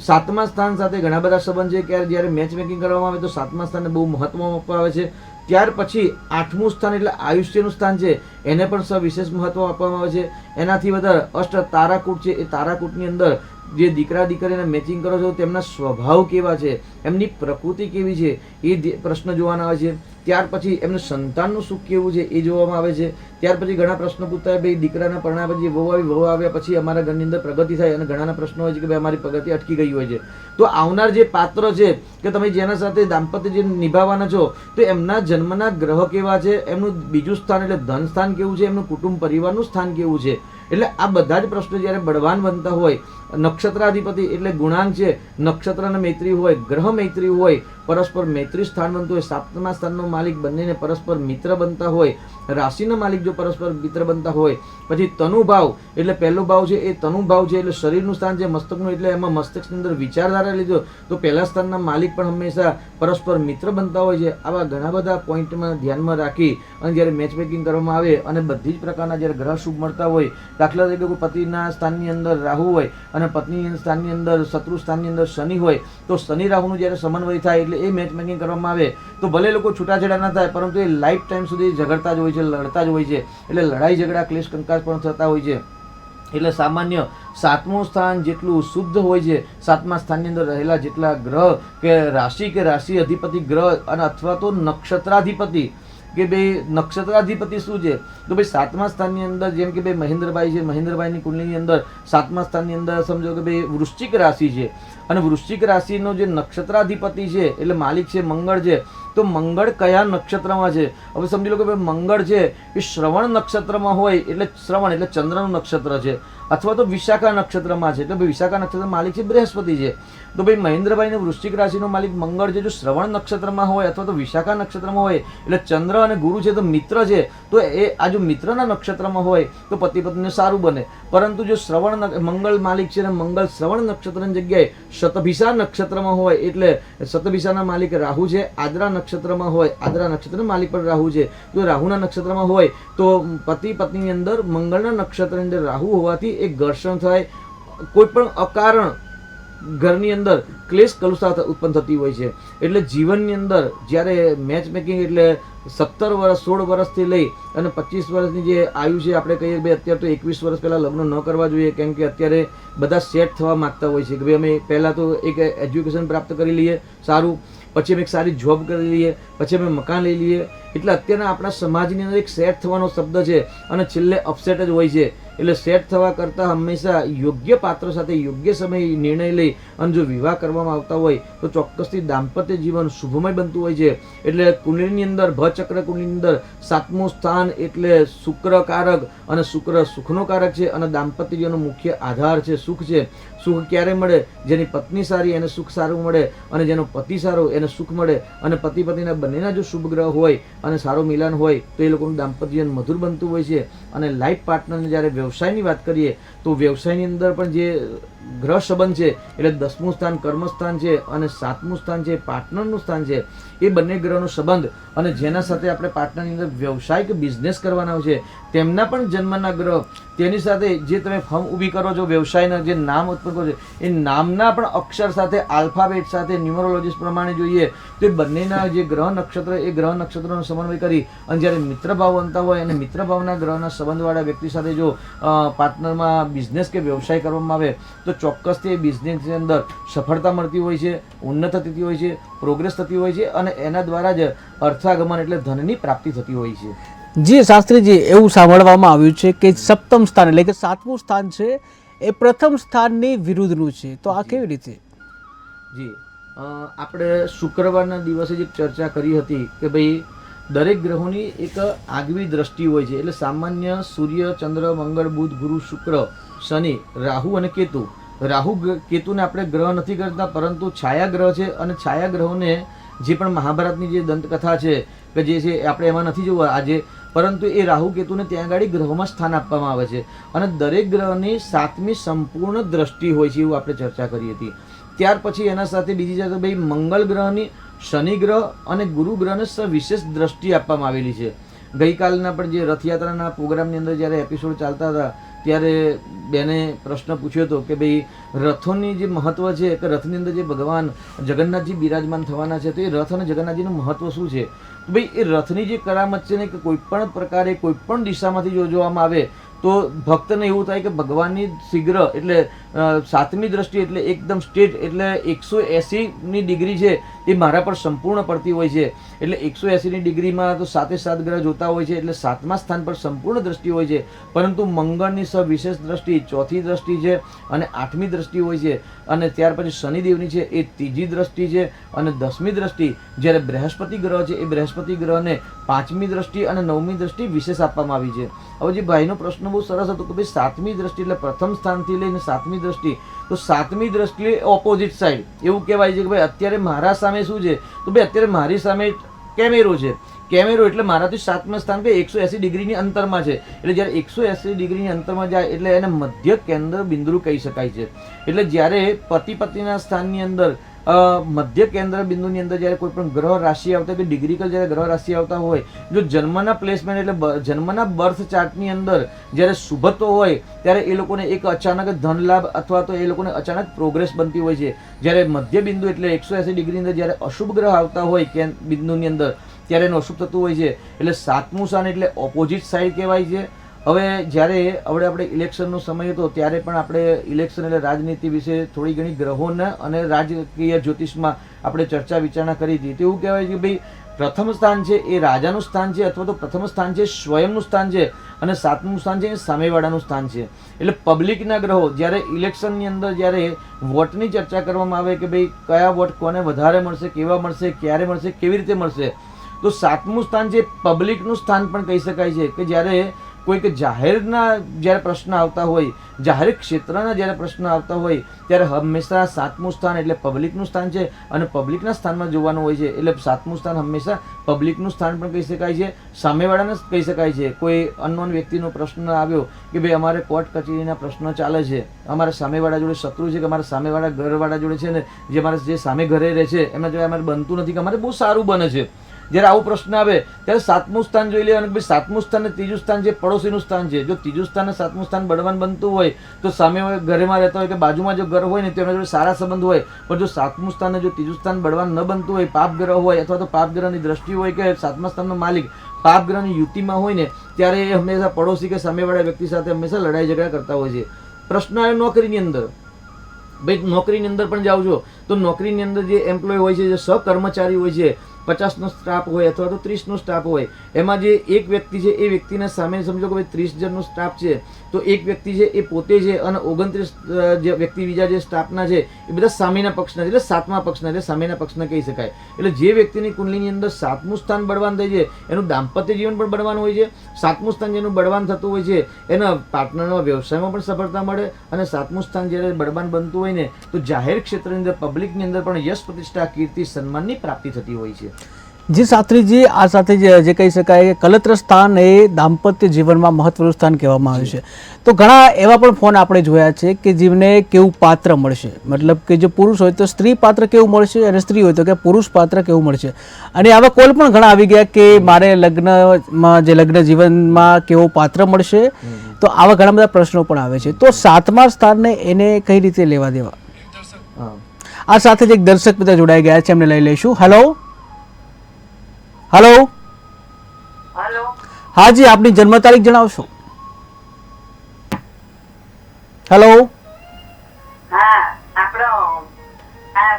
Speaker 2: 7મા સ્થાન સાથે ઘણા બધા સંબંધ છે કે જ્યારે મેચ મેકિંગ કરવામાં આવે તો 7મા સ્થાનને બહુ મહત્વ આપવામાં આવે છે. ત્યાર પછી 8મું સ્થાન એટલે આયુષ્યનું સ્થાન છે એને પણ સવિશેષ મહત્વ આપવામાં આવે છે. એનાથી વધારે અષ્ટ તારાકૂટ છે, એ તારાકૂટની અંદર જે દીકરા દીકરીને મેચિંગ કરો છો તેમના સ્વભાવ કેવા છે, એમની પ્રકૃતિ કેવી છે એ પ્રશ્ન જોવાના આવે છે. ત્યાર પછી એમને સંતાનનું સુખ કેવું છે એ જોવામાં આવે છે. ત્યાર પછી ઘણા પ્રશ્નો પૂછતા ભાઈ દીકરાના પરણાવ્યા પછી વહુ આવ્યા પછી અમારા ઘરની અંદર પ્રગતિ થાય અને ઘણાના પ્રશ્નો હોય છે કે ભાઈ અમારી પ્રગતિ અટકી ગઈ હોય છે. તો આવનાર જે પાત્ર છે કે તમે જેના સાથે દાંપત્ય જે નિભાવવાના છો તો એમના જન્મના ગ્રહ કેવા છે, એમનું બીજું સ્થાન એટલે ધન સ્થાન કેવું છે, એમનું કુટુંબ પરિવારનું સ્થાન કેવું છે. એટલે આ બધા જ પ્રશ્નો જ્યારે બળવાન બનતા હોય, નક્ષત્રાધિપતિ એટલે ગુણાંક છે, નક્ષત્રને મૈત્રી હોય, ગ્રહ મૈત્રી હોય, પરસ્પર મૈત્રી સ્થાન બનતું હોય, 7મા સ્થાનનો માલિક બંનેને પરસ્પર મિત્ર બનતા હોય, રાશિના માલિક જો પરસ્પર મિત્ર બનતા હોય, પછી તનુભાવ એટલે પહેલો ભાવ છે એ તનુભાવ છે એટલે શરીરનું સ્થાન છે, મસ્તકનું એટલે એમાં મસ્તકની અંદર વિચારધારા લીધો તો પહેલા સ્થાનના માલિક પણ હંમેશા પરસ્પર મિત્ર બનતા હોય છે. આવા ઘણા બધા પોઈન્ટમાં ધ્યાનમાં રાખી અને જ્યારે મેચ મેકિંગ કરવામાં આવે અને બધી જ પ્રકારના જ્યારે ગ્રહ શુભ મળતા હોય, દાખલા તરીકે કોઈ પતિના સ્થાનની અંદર રાહુ હોય અને પત્ની સ્થાનની અંદર શત્રુ સ્થાનની અંદર શનિ હોય તો શનિ રાહુનું જ્યારે સમન્વય થાય એટલે એ મેચ મેકિંગ કરવામાં આવે તો ભલે લોકો છૂટાછેડા ના થાય પરંતુ એ લાઈફ ટાઈમ સુધી ઝઘડતા જ હોય છે, લડતા જ હોય છે. એટલે લડાઈ ઝઘડા ક્લેશ કંકાસ પણ થતા હોય છે. એટલે સામાન્ય 7મું સ્થાન જેટલું શુદ્ધ હોય છે, 7મા સ્થાનની અંદર રહેલા જેટલા ગ્રહ કે રાશિ અધિપતિ ગ્રહ અને અથવા તો નક્ષત્રાધિપતિ કે ભાઈ નક્ષત્રાધિપતિ શું છે તો ભાઈ 7મા સ્થાનની અંદર જેમ કે ભાઈ મહેન્દ્રભાઈ છે, મહેન્દ્રભાઈની કુંડલીની અંદર 7મા સ્થાનની અંદર સમજો કે ભાઈ વૃશ્ચિક રાશિ છે અને વૃશ્ચિક રાશિનો જે નક્ષત્રાધિપતિ છે એટલે માલિક છે મંગળ છે. તો મંગળ કયા નક્ષત્રમાં છે? હવે સમજી લો કે ભાઈ મંગળ છે એ શ્રવણ નક્ષત્રમાં હોય એટલે શ્રવણ એટલે ચંદ્રનું નક્ષત્ર છે અથવા તો વિશાખા નક્ષત્રમાં છે એટલે ભાઈ વિશાખા નક્ષત્ર માલિક છે બૃહસ્પતિ છે. તો ભાઈ મહેન્દ્રભાઈને વૃશ્ચિક રાશિનો માલિક મંગળ છે, જો શ્રવણ નક્ષત્રમાં હોય અથવા તો વિશાખા નક્ષત્રમાં હોય એટલે ચંદ્ર અને ગુરુ છે તો મિત્ર છે. તો એ આ જો મિત્રના નક્ષત્રમાં હોય તો પતિ પત્નીને સારું બને. પરંતુ જો શ્રવણ મંગળ માલિક છે અને મંગળ શ્રવણ નક્ષત્રની જગ્યાએ શતભિષા નક્ષત્રમાં હોય એટલે શતભિષાના માલિક રાહુ છે, આદ્રા નક્ષત્રમાં હોય આદ્રા નક્ષત્રના માલિક પણ રાહુ છે. જો રાહુના નક્ષત્રમાં હોય તો પતિ પત્નીની અંદર મંગળના નક્ષત્રની અંદર રાહુ હોવાથી એક ઘર્ષણ થાય, કોઈ પણ અકારણ ઘરની અંદર ક્લેશ કલુષતા ઉત્પન્ન થતી હોય છે. એટલે જીવનની અંદર જ્યારે મેચ મેકિંગ એટલે 17 વર્ષ 16 વર્ષથી લઈ અને 25 વર્ષની જે આયુ છે આપણે કહીએ ભાઈ અત્યારે તો 21 વર્ષ પહેલાં લગ્ન ન કરવા જોઈએ કેમ કે અત્યારે બધા સેટ થવા માગતા હોય છે કે ભાઈ અમે પહેલાં તો એક એજ્યુકેશન પ્રાપ્ત કરી લઈએ સારું, પછી અમે એક સારી જોબ કરી લઈએ, પછી અમે મકાન લઈ લઈએ. એટલે અત્યારના આપણા સમાજની અંદર એક સેટ થવાનો શબ્દ છે અને છેલ્લે અપસેટ જ હોય છે એટલે સેટ થવા કરતાં હંમેશા યોગ્ય પાત્ર સાથે યોગ્ય સમયે નિર્ણય લઈ અને જો વિવાહ કરવામાં આવતા હોય તો ચોક્કસથી દાંપત્ય જીવન શુભમય બનતું હોય છે. એટલે કુંડળીની અંદર ભચક્ર કુંડળીની અંદર 7મું સ્થાન એટલે શુક્રકારક અને શુક્ર સુખનો કારક છે અને દાંપત્ય જીવનનો મુખ્ય આધાર છે સુખ છે. સુખ ક્યારે મળે? જેની પત્ની સારી એને સુખ સારું મળે અને જેનો પતિ સારો એને સુખ મળે. અને પતિ પત્નીના બંનેના જો શુભ ગ્રહ હોય અને સારો મિલન હોય તો એ લોકોનું દાંપત્ય જીવન મધુર બનતું હોય છે. અને લાઈફ પાર્ટનરને જ્યારે વ્યવસાયની વાત કરીએ તો વ્યવસાયની અંદર પણ જે ગ્રહ સંબંધ છે એટલે 10મું સ્થાન કર્મસ્થાન છે અને 7મું સ્થાન છે પાર્ટનરનું સ્થાન છે. એ બંને ગ્રહનો સંબંધ અને જેના સાથે આપણે પાર્ટનરની અંદર વ્યવસાય કે બિઝનેસ કરવાના હોય છે તેમના પણ જન્મના ગ્રહ, તેની સાથે જે તમે ફર્મ ઊભી કરો છો વ્યવસાયના જે નામ ઉત્પન્ન કરો છો એ નામના પણ અક્ષર સાથે આલ્ફાબેટ સાથે ન્યુમરોલોજીસ પ્રમાણે જોઈએ તો એ બંનેના જે ગ્રહ નક્ષત્ર એ ગ્રહ નક્ષત્રનો સમન્વય કરી અને જ્યારે મિત્રભાવ બનતા હોય અને મિત્રભાવના ગ્રહના સંબંધવાળા વ્યક્તિ સાથે જો પાર્ટનરમાં બિઝનેસ કે વ્યવસાય કરવામાં આવે તો ચોક્કસથી એ બિઝનેસની અંદર સફળતા મળતી હોય છે, ઉન્નત થતી હોય છે, પ્રોગ્રેસ થતી હોય છે અને એના દ્વારા જ અર્થાગમન એટલે ધનની પ્રાપ્તિ થતી હોય છે.
Speaker 1: જી શાસ્ત્રીજી, એવું સાંભળવામાં આવ્યું છે કે 7મ સ્થાન એટલે કે 7મું સ્થાન છે એ પ્રથમ સ્થાનની વિરુદ્ધનું છે, તો આ કેવી રીતે?
Speaker 2: જી, આપણે શુક્રવારના દિવસે જે ચર્ચા કરી હતી કે ભાઈ દરેક ગ્રહોની એક આગવી દ્રષ્ટિ હોય છે. એટલે સામાન્ય સૂર્ય, ચંદ્ર, મંગળ, બુધ, ગુરુ, શુક્ર, શનિ, રાહુ અને કેતુ. રાહુ કેતુને આપણે ગ્રહ નથી કરતા પરંતુ છાયા ગ્રહ છે અને છાયા ગ્રહોને જે પણ મહાભારતની જે દંતકથા છે કે જે છે આપણે એમાં નથી જોવા આજે, પરંતુ એ રાહુ કેતુને ત્યાં આગળ ગ્રહોમાં સ્થાન આપવામાં આવે છે અને દરેક ગ્રહની 7મી સંપૂર્ણ દ્રષ્ટિ હોય છે એવું આપણે ચર્ચા કરી હતી. ત્યાર પછી એના સાથે બીજી છે ભાઈ મંગળ ગ્રહની, શનિ ગ્રહ અને ગુરુ ગ્રહને વિશેષ દ્રષ્ટિ આપવામાં આવેલી છે. ગઈકાલના પણ જે રથયાત્રાના પ્રોગ્રામની અંદર જ્યારે એપિસોડ ચાલતા હતા ત્યારે બેને પ્રશ્ન પૂછ્યો હતો કે ભાઈ રથોની જે મહત્વ છે કે રથની અંદર જે ભગવાન જગન્નાથજી બિરાજમાન થવાના છે તો એ રથ અને જગન્નાથજીનું મહત્વ શું છે? તો ભાઈ એ રથની જે કરામત છે ને કે કોઈ પણ પ્રકારે કોઈ પણ દિશામાંથી જો જોવામાં આવે તો ભક્તને એવું થાય કે ભગવાનની શીઘ્ર એટલે 7મી દ્રષ્ટિ એટલે એકદમ સ્ટેટ એટલે 180ની ડિગ્રી છે એ મારા પર સંપૂર્ણ પડતી હોય છે. એટલે 180ની ડિગ્રીમાં તો 7 ગ્રહ જોતા હોય છે એટલે 7મા સ્થાન પર સંપૂર્ણ દ્રષ્ટિ હોય છે. પરંતુ મંગળની વિશેષ દ્રષ્ટિ, 4થી દ્રષ્ટિ છે અને 8મી દ્રષ્ટિ હોય છે અને ત્યાર પછી શનિદેવની છે એ 3જી દ્રષ્ટિ છે અને 10મી દ્રષ્ટિ. જ્યારે બૃહસ્પતિ ગ્રહ છે એ બૃહસ્પતિ ગ્રહને 5મી દ્રષ્ટિ અને 9મી દ્રષ્ટિ વિશેષ આપવામાં આવી છે. હવે જે ભાઈનો પ્રશ્ન બહુ સરસ હતો કે ભાઈ 7મી દ્રષ્ટિ એટલે પ્રથમ સ્થાનથી લઈને 7મી દ્રષ્ટિ, તો 7મી દ્રષ્ટિ ઓપોઝિટ સાઈડ એવું કહેવાય છે કે ભાઈ અત્યારે મારા સામે શું છે? તો ભાઈ અત્યારે મારી સામે કેમેરો છે. કેમેરો એટલે મારાથી 7મા સ્થાન કે 180 ડિગ્રીની અંતરમાં છે. એટલે જ્યારે 180 ડિગ્રીની અંતરમાં જાય એટલે એને મધ્ય કેન્દ્ર બિંદુ કહી શકાય છે. એટલે જ્યારે પતિ પત્નીના સ્થાનની અંદર મધ્ય કેન્દ્ર બિંદુની અંદર જ્યારે કોઈ પણ ગ્રહ રાશિ આવતા કે ડિગ્રીકલ જ્યારે ગ્રહ રાશિ આવતા હોય, જો જન્મના પ્લેસમેન્ટ એટલે જન્મના બર્થ ચાર્ટની અંદર જ્યારે શુભત્વ હોય ત્યારે એ લોકોને એક અચાનક ધન લાભ અથવા તો એ લોકોને અચાનક પ્રોગ્રેસ બનતી હોય છે. જ્યારે મધ્ય બિંદુ એટલે 180 ડિગ્રીની અંદર જ્યારે અશુભ ગ્રહ આવતા હોય બિંદુની અંદર ત્યારે એનું અશુભ થતું હોય છે. એટલે 7મું સ્થાન એટલે ઓપોઝિટ સાઈડ કહેવાય છે. હવે જ્યારે આપણે ઇલેક્શનનો સમય હતો ત્યારે પણ આપણે ઇલેક્શન એટલે રાજનીતિ વિશે થોડી ઘણી ગ્રહોને અને રાજકીય જ્યોતિષમાં આપણે ચર્ચા વિચારણા કરી હતી. તો એવું કહેવાય છે કે ભાઈ પ્રથમ સ્થાન છે એ રાજાનું સ્થાન છે અથવા તો પ્રથમ સ્થાન છે સ્વયંનું સ્થાન છે અને 7મું સ્થાન છે એ સામેવાળાનું સ્થાન છે. એટલે પબ્લિકના ગ્રહો જ્યારે ઇલેક્શનની અંદર જ્યારે વોટની ચર્ચા કરવામાં આવે કે ભાઈ કયા વોટ કોને વધારે મળશે, કેવા મળશે, ક્યારે મળશે, કેવી રીતે મળશે, તો 7મું સ્થાન જે પબ્લિકનું સ્થાન પણ કહી શકાય છે કે જ્યારે કોઈક જાહેરના જ્યારે પ્રશ્ન આવતા હોય, જાહેર ક્ષેત્રના જ્યારે પ્રશ્ન આવતા હોય ત્યારે હંમેશા 7મું સ્થાન એટલે પબ્લિકનું સ્થાન છે અને પબ્લિકના સ્થાનમાં જોવાનું હોય છે. એટલે 7મું સ્થાન હંમેશા પબ્લિકનું સ્થાન પણ કહી શકાય છે, સામેવાળાને કહી શકાય છે. કોઈ અનનોન વ્યક્તિનો પ્રશ્ન આવ્યો કે ભાઈ અમારે કોર્ટ કચેરીના પ્રશ્નો ચાલે છે, અમારા સામેવાળા જોડે શત્રુ છે કે અમારા સામેવાળા ઘરવાળા જોડે છે ને જે અમારે જે સામે ઘરે રહે છે એમના જોડે અમારે બનતું નથી કે અમારે બહુ સારું બને છે. જ્યારે આવો પ્રશ્ન આવે ત્યારે 7મું સ્થાન જોઈ લેવાનું કે ભાઈ 7મું સ્થાન ને 3જું સ્થાન જે પડોશીનું સ્થાન છે. જો 3જું સ્થાન ને 7મું સ્થાન બળવાન બનતું હોય તો સામે ઘરેમાં રહેતા હોય કે બાજુમાં જો ઘર હોય ને તો એમના જોડે સારા સંબંધ હોય. પણ જો 7મું સ્થાન ને જો 3જું સ્થાન બળવાન ન બનતું હોય, પાપ ગ્રહ હોય અથવા તો પાપ ગ્રહની દ્રષ્ટિ હોય કે 7મા સ્થાનનો માલિક પાપ ગ્રહની યુતિમાં હોય ને ત્યારે એ હંમેશા પડોશી કે સામેવાળા વ્યક્તિ સાથે હંમેશા લડાઈ ઝઘડા કરતા હોય છે. પ્રશ્ન આવે નોકરીની અંદર. ભાઈ નોકરીની અંદર પણ જાઓ છો તો નોકરીની અંદર જે એમ્પ્લોય હોય છે, જે સહકર્મચારી હોય છે, 50નો સ્ટાફ હોય અથવા તો 30નો સ્ટાફ હોય, એમાં જે એક વ્યક્તિ છે એ વ્યક્તિના સામે સમજો કે ભાઈ 30 જણનો સ્ટાફ છે તો એક વ્યક્તિ છે એ પોતે છે અને 29 જે વ્યક્તિ બીજા જે સ્ટાફના છે એ બધા સામેના પક્ષના છે, એટલે સાતમા પક્ષના, એટલે સામેના પક્ષના કહી શકાય. એટલે જે વ્યક્તિની કુંડલીની અંદર સાતમું સ્થાન બળવાન થાય છે એનું દાંપત્ય જીવન પણ બળવાન હોય છે. સાતમું સ્થાન જેનું બળવાન થતું હોય છે એના પાર્ટનરના વ્યવસાયમાં પણ સફળતા મળે. અને સાતમું સ્થાન જ્યારે બળવાન બનતું હોય ને તો જાહેર ક્ષેત્રની અંદર પબ્લિકની અંદર પણ યશ પ્રતિષ્ઠા કીર્તિ સન્માનની પ્રાપ્તિ થતી હોય છે.
Speaker 1: જી શાસ્ત્રીજી, આ સાથે જે કહી શકાય કે કલત્ર સ્થાન એ દાંપત્ય જીવનમાં મહત્વનું સ્થાન કહેવામાં આવ્યું છે. તો ઘણા એવા પણ ફોન આપણે જોયા છે કે જેમને કેવું પાત્ર મળશે, મતલબ કે જો પુરુષ હોય તો સ્ત્રી પાત્ર કેવું મળશે અને સ્ત્રી હોય તો કે પુરુષ પાત્ર કેવું મળશે. અને આવા કોલ પણ ઘણા આવી ગયા કે મારે લગ્નમાં જે લગ્ન જીવનમાં કેવો પાત્ર મળશે. તો આવા ઘણા બધા પ્રશ્નો પણ આવે છે. તો સાતમા સ્થાનને એને કઈ રીતે લેવા દેવા? આ સાથે જ એક દર્શક મિત્ર જોડાઈ ગયા છે, એમને લઈ લઈશું. હેલો હેલો
Speaker 4: હેલો,
Speaker 1: હા જી, આપની જન્મ તારીખ જણાવશો? હેલો,
Speaker 4: હા, આપણો આ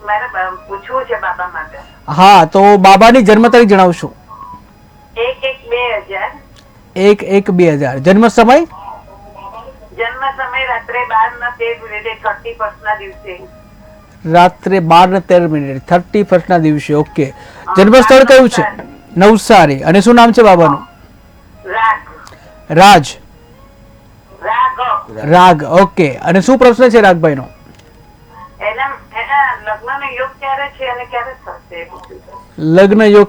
Speaker 4: મારે પૂછવું છે બાબા માટે.
Speaker 1: હા, તો બાબાની જન્મ તારીખ જણાવશો?
Speaker 4: 1/1/2000.
Speaker 1: 1/1/2000. જન્મ સમય?
Speaker 4: જન્મ સમય રાત્રે 12:13 31st ના દિવસે.
Speaker 1: રાત્રે 12:13 31st ના દિવસે. ઓકે. જન્મ સ્થળ કયું છે? નવસારી. અને શું નામ છે બાબાનું?
Speaker 4: રાગ.
Speaker 1: રાજ. રાગ. ઓકે. અને શું પ્રશ્ન છે રાગભાઈનો?
Speaker 4: એના લગ્નનો યોગ ક્યારે છે અને ક્યારે થશે એ પૂછ્યું છે.
Speaker 1: લગ્ન યોગ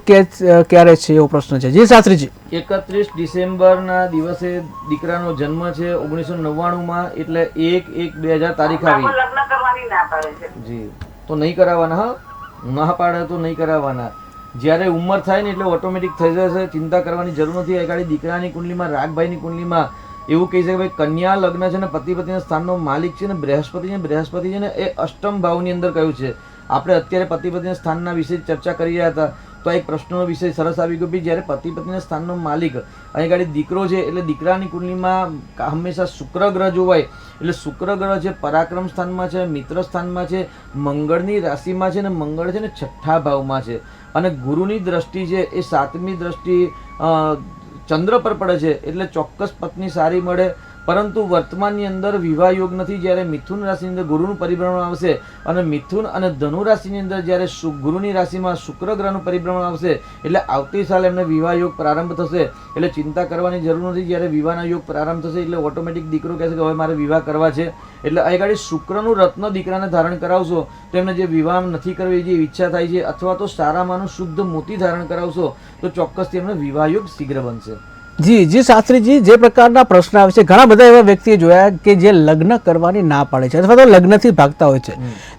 Speaker 1: ક્યારે છે એવો પ્રશ્ન છે. જી શાસ્ત્રીજી.
Speaker 2: 31 ડિસેમ્બરના દિવસે દીકરાનો જન્મ છે 1999માં, એટલે 1/1/2000 તારીખ આવી.
Speaker 4: બાપુ લગ્ન કરવાની ના પાડે છે.
Speaker 2: જી, તો નહીં કરાવવાના. હા, ના પાડે તો નહીં કરાવવાના. જ્યારે ઉંમર થાય ને એટલે ઓટોમેટિક થઈ જશે, ચિંતા કરવાની જરૂર નથી. આગળ દીકરાની કુંડલીમાં, રાગભાઈની કુંડલીમાં એવું કહી શકે ભાઈ કન્યા લગ્ન છે ને પતિ પત્નીના સ્થાનનો માલિક છે ને બૃહસ્પતિ છે. બૃહસ્પતિ છે ને એ અષ્ટમ ભાવની અંદર કયું છે. આપણે અત્યારે પતિ પત્નીના સ્થાનના વિશે ચર્ચા કરી રહ્યા હતા તો એક પ્રશ્નનો વિષય સરસ આવી ગયો ભાઈ, જ્યારે પતિ પત્નીના સ્થાનનો માલિક અહીં ગાડી દીકરો છે એટલે દીકરાની કુંડલીમાં હંમેશા શુક્ર ગ્રહ જોવાય. એટલે શુક્ર ગ્રહ છે પરાક્રમ સ્થાનમાં છે, મિત્ર સ્થાનમાં છે, મંગળની રાશિમાં છે ને મંગળ છે ને 6થા ભાવમાં છે. અને ગુરુની દ્રષ્ટિ છે એ 7મી દ્રષ્ટિ ચંદ્ર પર પડે છે. એટલે ચોક્કસ પત્ની સારી મળે. પરંતુ વર્તમાનની અંદર વિવાહ યોગ નથી. જ્યારે મિથુન રાશિની અંદર ગુરુનું પરિભ્રમણ આવશે અને મિથુન અને ધનુ રાશિની અંદર જ્યારે ગુરુની રાશિમાં શુક્ર ગ્રહનું પરિભ્રમણ આવશે એટલે આવતી સાલ એમને વિવાહ યોગ પ્રારંભ થશે. એટલે ચિંતા કરવાની જરૂર નથી. જ્યારે વિવાહના યોગ પ્રારંભ થશે એટલે ઓટોમેટિક દીકરો કહેશે કે હવે મારે વિવાહ કરવા છે. એટલે આ ગાડી શુક્રનું રત્ન દીકરાને ધારણ કરાવશો તો એમને જે વિવાહ નથી કરવી જે ઈચ્છા થાય છે, અથવા તો સારામાંનું શુદ્ધ મોતી ધારણ કરાવશો તો ચોક્કસથી એમને વિવાહ યોગ શીઘ્ર બનશે.
Speaker 1: જી જી શાસ્ત્રીજી, જે પ્રકારના પ્રશ્ન આવે છે, ઘણા બધા એવા વ્યક્તિએ જોયા કે જે લગ્ન કરવાની ના પાડે છે અથવા તો લગ્નથી ભાગતા હોય છે.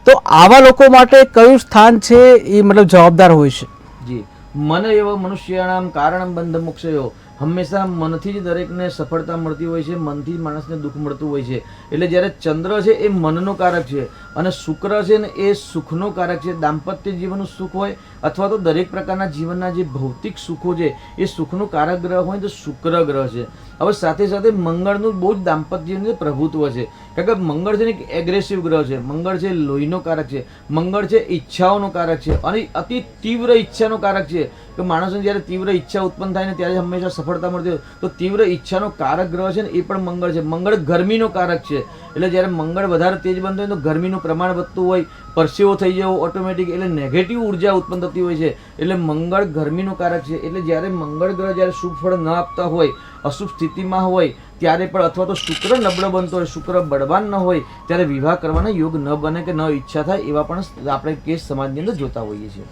Speaker 1: તો આવા લોકો માટે કયું સ્થાન છે એ મતલબ જવાબદાર હોય છે?
Speaker 2: જી, મન એવો મનુષ્યાણામ કારણમ બંધ મોક્ષયો. હંમેશા મનથી જ દરેકને સફળતા મળતી હોય છે, મનથી જ માણસને દુઃખ મળતું હોય છે. એટલે જ્યારે ચંદ્ર છે એ મનનો કારક છે અને શુક્ર છે ને એ સુખનો કારક છે. દાંપત્ય જીવનનું સુખ હોય અથવા તો દરેક પ્રકારના જીવનના જે ભૌતિક સુખો છે એ સુખનું કારક ગ્રહ હોય તો શુક્ર ગ્રહ છે. હવે સાથે સાથે મંગળનું બહુ જ દાંપત્ય જીવનનું પ્રભુત્વ છે. કારણ કે મંગળ છે ને એક એગ્રેસિવ ગ્રહ છે. મંગળ છે લોહીનો કારક છે. મંગળ છે ઈચ્છાઓનો કારક છે અને અતિ તીવ્ર ઈચ્છાનો કારક છે. કે માણસોને જ્યારે તીવ્ર ઈચ્છા ઉત્પન્ન થાય ને ત્યારે હંમેશા સફળતા મળતી હોય. તો તીવ્ર ઈચ્છાનો કારક ગ્રહ છે ને એ પણ મંગળ છે. મંગળ ગરમીનો કારક છે. એટલે જ્યારે મંગળ વધારે તેજ બનતો હોય તો ગરમીનું પ્રમાણ વધતું હોય, પરસેવો થઈ જવો ઓટોમેટિક, એટલે નેગેટિવ ઉર્જા ઉત્પન્ન થતી હોય છે. એટલે મંગળ ગરમીનું કારક છે. એટલે જ્યારે મંગળ ગ્રહ જ્યારે શુભ ફળ ન આપતા હોય, અશુભ સ્થિતિમાં હોય ત્યારે પણ, અથવા તો શુક્ર નબળો બનતો હોય, શુક્ર બળવાન ન હોય ત્યારે વિવાહ કરવાના યોગ ન બને કે ન ઈચ્છા થાય એવા પણ આપણે કેસ સમાજની અંદર જોતા હોઈએ છીએ.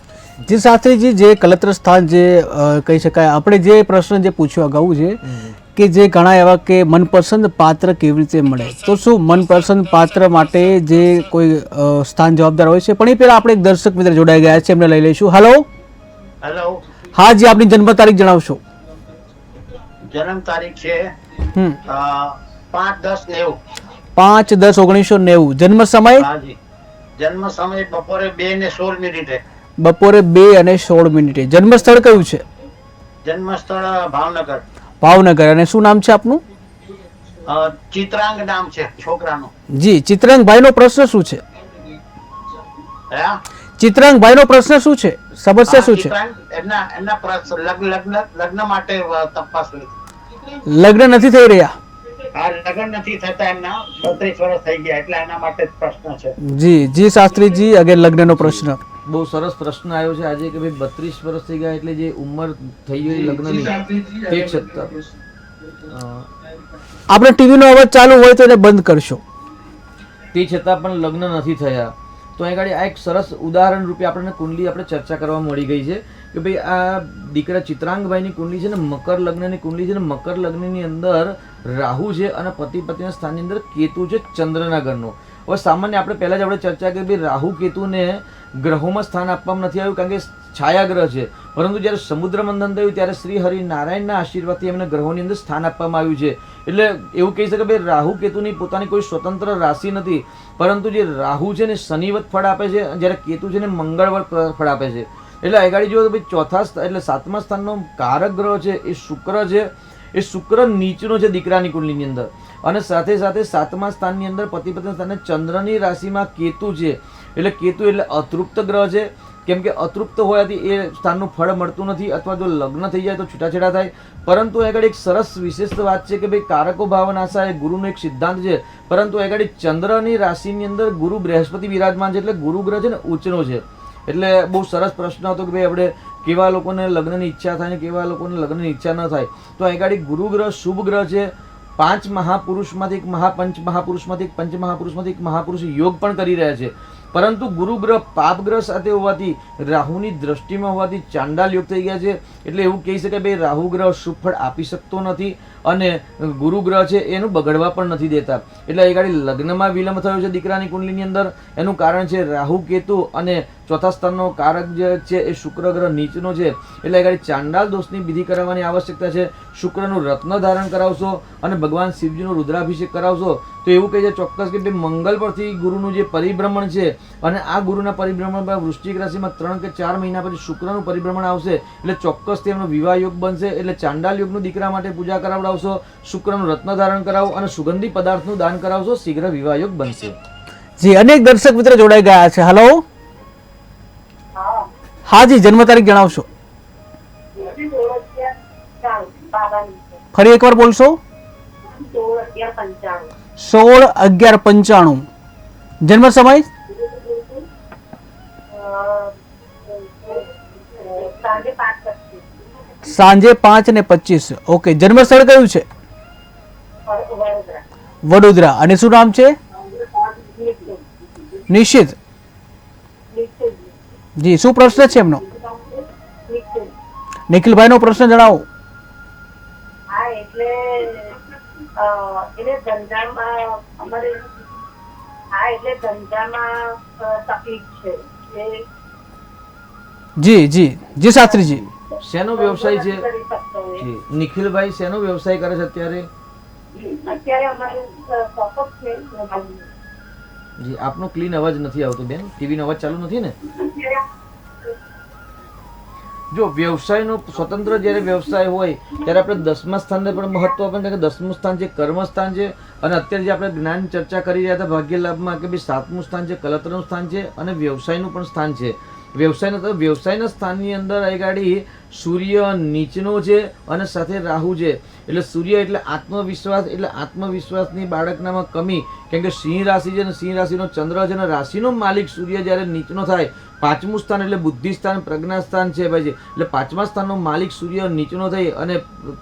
Speaker 1: જી શાસ્ત્રીજી, જે કલત્ર સ્થાન જે કહી શકાય, આપણે જે પ્રશ્ન જે પૂછ્યો અગાઉ છે કે જે ઘણા એવા કે મનપસંદ પાત્ર કેવી રીતે મળે, તો શું મનપસંદ પાત્ર માટે જે કોઈ સ્થાન જવાબદાર હોય છે? પણ એ પહેલા આપણે એક દર્શક મિત્ર જોડાઈ ગયા છે, એમને લઈ લઈશું. હેલો
Speaker 5: હેલો,
Speaker 1: હા જી, આપની જન્મ તારીખ જણાવશો?
Speaker 5: જન્મ તારીખ છે 5/10/90.
Speaker 1: 5/10/1990. જન્મ સમય?
Speaker 5: હાજી, જન્મ સમય બપોરે 2:16.
Speaker 1: બપોરે 2:16. જન્મ સ્થળ કયું છે?
Speaker 5: જન્મ સ્થળ ભાવનગર.
Speaker 1: ભાવનગર. અને શું નામ છે આપનું?
Speaker 5: ચિત્રાંગ નામ છે છોકરાનું.
Speaker 1: જી, ચિત્રાંગભાઈ નો પ્રશ્ન શું છે? ચિત્રાંગભાઈ નો પ્રશ્ન શું છે? સમસ્યા શું છે?
Speaker 5: એમના લગ્ન માટે તપાસ.
Speaker 1: લગ્ન નથી થઈ રહ્યા.
Speaker 5: આ લગ્ન નથી થતા એમના 32 વર્ષ થઈ ગયા એટલે આના માટે જ પ્રશ્ન છે.
Speaker 1: જી જી શાસ્ત્રીજી, અગેન લગ્નનો પ્રશ્ન.
Speaker 2: બહુ સરસ પ્રશ્ન આવ્યો છે આજે કે ભાઈ 32 વર્ષ થઈ ગયા એટલે જે ઉંમર થઈ ગઈ લગ્નની તે છતાં
Speaker 1: આપણે ટીવીનો અવાજ ચાલુ હોય તો એને બંધ કરશો.
Speaker 2: તે છતાં પણ લગ્ન નથી થયા. તો અહીં આગળ આ એક સરસ ઉદાહરણ રૂપે આપણને કુંડલી આપણે ચર્ચા કરવા મળી ગઈ છે કે ભાઈ આ દીકરા ચિત્રાંગભાઈની કુંડલી છે ને મકર લગ્નની કુંડલી છે ને મકર લગ્નની અંદર રાહુ છે અને પતિ પત્નીના સ્થાનની અંદર કેતુ છે ચંદ્રના ઘરનો. હવે સામાન્ય આપણે પહેલા જ આપણે ચર્ચા કરી ભાઈ રાહુ કેતુને ગ્રહોમાં સ્થાન આપવામાં નથી આવ્યું કારણ કે છાયાગ્રહ છે, પરંતુ જ્યારે સમુદ્ર મંથન થયું ત્યારે શ્રી હરિનારાયણના આશીર્વાદથી એમને ગ્રહોની અંદર સ્થાન આપવામાં આવ્યું છે. એટલે એવું કહી શકાય ભાઈ રાહુ કેતુની પોતાની કોઈ સ્વતંત્ર રાશિ નથી, પરંતુ જે રાહુ છે ને શનિવત ફળ આપે છે, જ્યારે કેતુ છે ને મંગળવત ફળ આપે છે. એટલે આગળ જો ભાઈ ચોથા એટલે 7મા સ્થાનનો કારક ગ્રહ છે એ શુક્ર છે. એ શુક્ર નીચનો છે દીકરાની કુંડલીની અંદર, અને સાથે સાથે 7મા સ્થાનની અંદર પતિ પત્ની સ્થાને ચંદ્રની રાશિમાં કેતુ છે. એટલે કેતુ એટલે અતૃપ્ત ગ્રહ છે, કેમ કે અતૃપ્ત હોવાથી એ સ્થાનનું ફળ મળતું નથી, અથવા જો લગ્ન થઈ જાય તો છૂટાછેડા થાય. પરંતુ આગળ એક સરસ વિશેષ વાત છે કે ભાઈ કારકો ભાવનાશા એ ગુરુનો એક સિદ્ધાંત છે, પરંતુ આગળ ચંદ્રની રાશિની અંદર ગુરુ બૃહસ્પતિ બિરાજમાન છે, એટલે ગુરુ ગ્રહ છે ને ઉચ્ચનો છે. એટલે બહુ સરસ પ્રશ્ન હતો કે ભાઈ આપણે કેવા લોકોને લગ્નની ઈચ્છા થાય ને કેવા લોકોને લગ્નની ઈચ્છા ન થાય. તો આગળ ગુરુ ગ્રહ શુભ ગ્રહ છે. 5 મહાપુરુષમાંથી એક મહાપંચ મહાપુરુષમાંથી એક પંચ મહાપુરુષમાંથી એક મહાપુરુષ યોગ પણ કરી રહ્યા છે. પરંતુ ગુરુ ગ્રહ પાપ ગ્રહ સાથે હોવાથી રાહુની દ્રષ્ટિમાં હોવાથી ચાંડાલ યોગ થઈ ગયા છે. એટલે એવું કહી શકાય ભાઈ રાહુ ગ્રહ શુભ ફળ આપી શકતો નથી અને ગુરુ ગ્રહ છે એનું બગડવા પણ નથી દેતા. એટલે એ ગાડી લગ્નમાં વિલંબ થયો છે દીકરાની કુંડલીની અંદર. એનું કારણ છે રાહુ કેતુ અને ચોથા સ્થાનનો કારક જે છે એ શુક્ર ગ્રહ નીચનો છે. એટલે એ ગાડી ચાંડાલ દોષની વિધિ કરાવવાની આવશ્યકતા છે. શુક્રનું રત્ન ધારણ કરાવશો અને ભગવાન શિવજીનો રુદ્રાભિષેક કરાવશો તો એવું કહે છે ચોક્કસ કે મંગળ પરથી ગુરુનું જે પરિભ્રમણ છે, અને આ ગુરુના પરિભ્રમણ પર વૃશ્ચિક રાશિમાં 3 કે 4 મહિના પછી શુક્રનું પરિભ્રમણ આવશે, એટલે ચોક્કસથી એમનો વિવાહ યોગ બનશે. એટલે ચાંડાલ યોગનું દીકરા માટે પૂજા કરાવડાવશો, શુક્રનું રત્ન ધારણ કરાવો અને સુગંધી પદાર્થનું દાન કરાવશો, શીઘ્ર વિવાહ યોગ બનશે.
Speaker 1: જી, અનેક દર્શક મિત્રો જોડાઈ ગયા છે. હલો, હા જી, જન્મ તારીખ જણાવશો. ફરી એકવાર બોલશો. 16/11/95. જન્મ સમય સાંજે 5:25. ઓકે, જન્મ સ્થળ કયું છે? વડોદરા. અને શું નામ છે? નિશ્ચિત. જી, શું પ્રશ્ન છે એમનો? નિખિલભાઈ નો પ્રશ્ન જણાવો.
Speaker 4: હા, એટલે એને ધંધામાં અમારે તકલીફ છે.
Speaker 1: જી જી જી શાસ્ત્રીજી.
Speaker 2: શેનો વ્યવસાય છે જી નિખિલભાઈ? શેનો વ્યવસાય કરે છે અત્યારે?
Speaker 4: અત્યારે અમારે શોપ છે.
Speaker 2: જી, આપનો ક્લીન અવાજ નથી આવતો બેન. ટીવીનો અવાજ ચાલુ નથી ને? જો વ્યવસાયનો સ્વતંત્ર જ્યારે વ્યવસાય હોય ત્યારે આપણે 10મા સ્થાનને પણ મહત્વ આપે, કારણ કે 10મું સ્થાન છે કર્મ સ્થાન છે, અને અત્યારે જે આપણે જ્ઞાન ચર્ચા કરી રહ્યા હતા ભાગ્ય લાભમાં કે ભાઈ 7મું સ્થાન છે કલત્રનું સ્થાન છે, અને વ્યવસાયનું પણ સ્થાન છે. વ્યવસાયના સ્થાનની અંદર આ ગાડી સૂર્ય નીચનો છે અને સાથે રાહુ છે. એટલે સૂર્ય એટલે આત્મવિશ્વાસ, એટલે આત્મવિશ્વાસની બાળકનામાં કમી, કેમ કે સિંહ રાશિ છે અને સિંહ રાશિનો ચંદ્ર છે અને રાશિનો માલિક સૂર્ય જ્યારે નીચનો થાય, 5મું સ્થાન એટલે બુદ્ધિ સ્થાન પ્રજ્ઞા સ્થાન છે ભાઈ. એટલે 5મા સ્થાનનો માલિક સૂર્ય નીચનો થઈ અને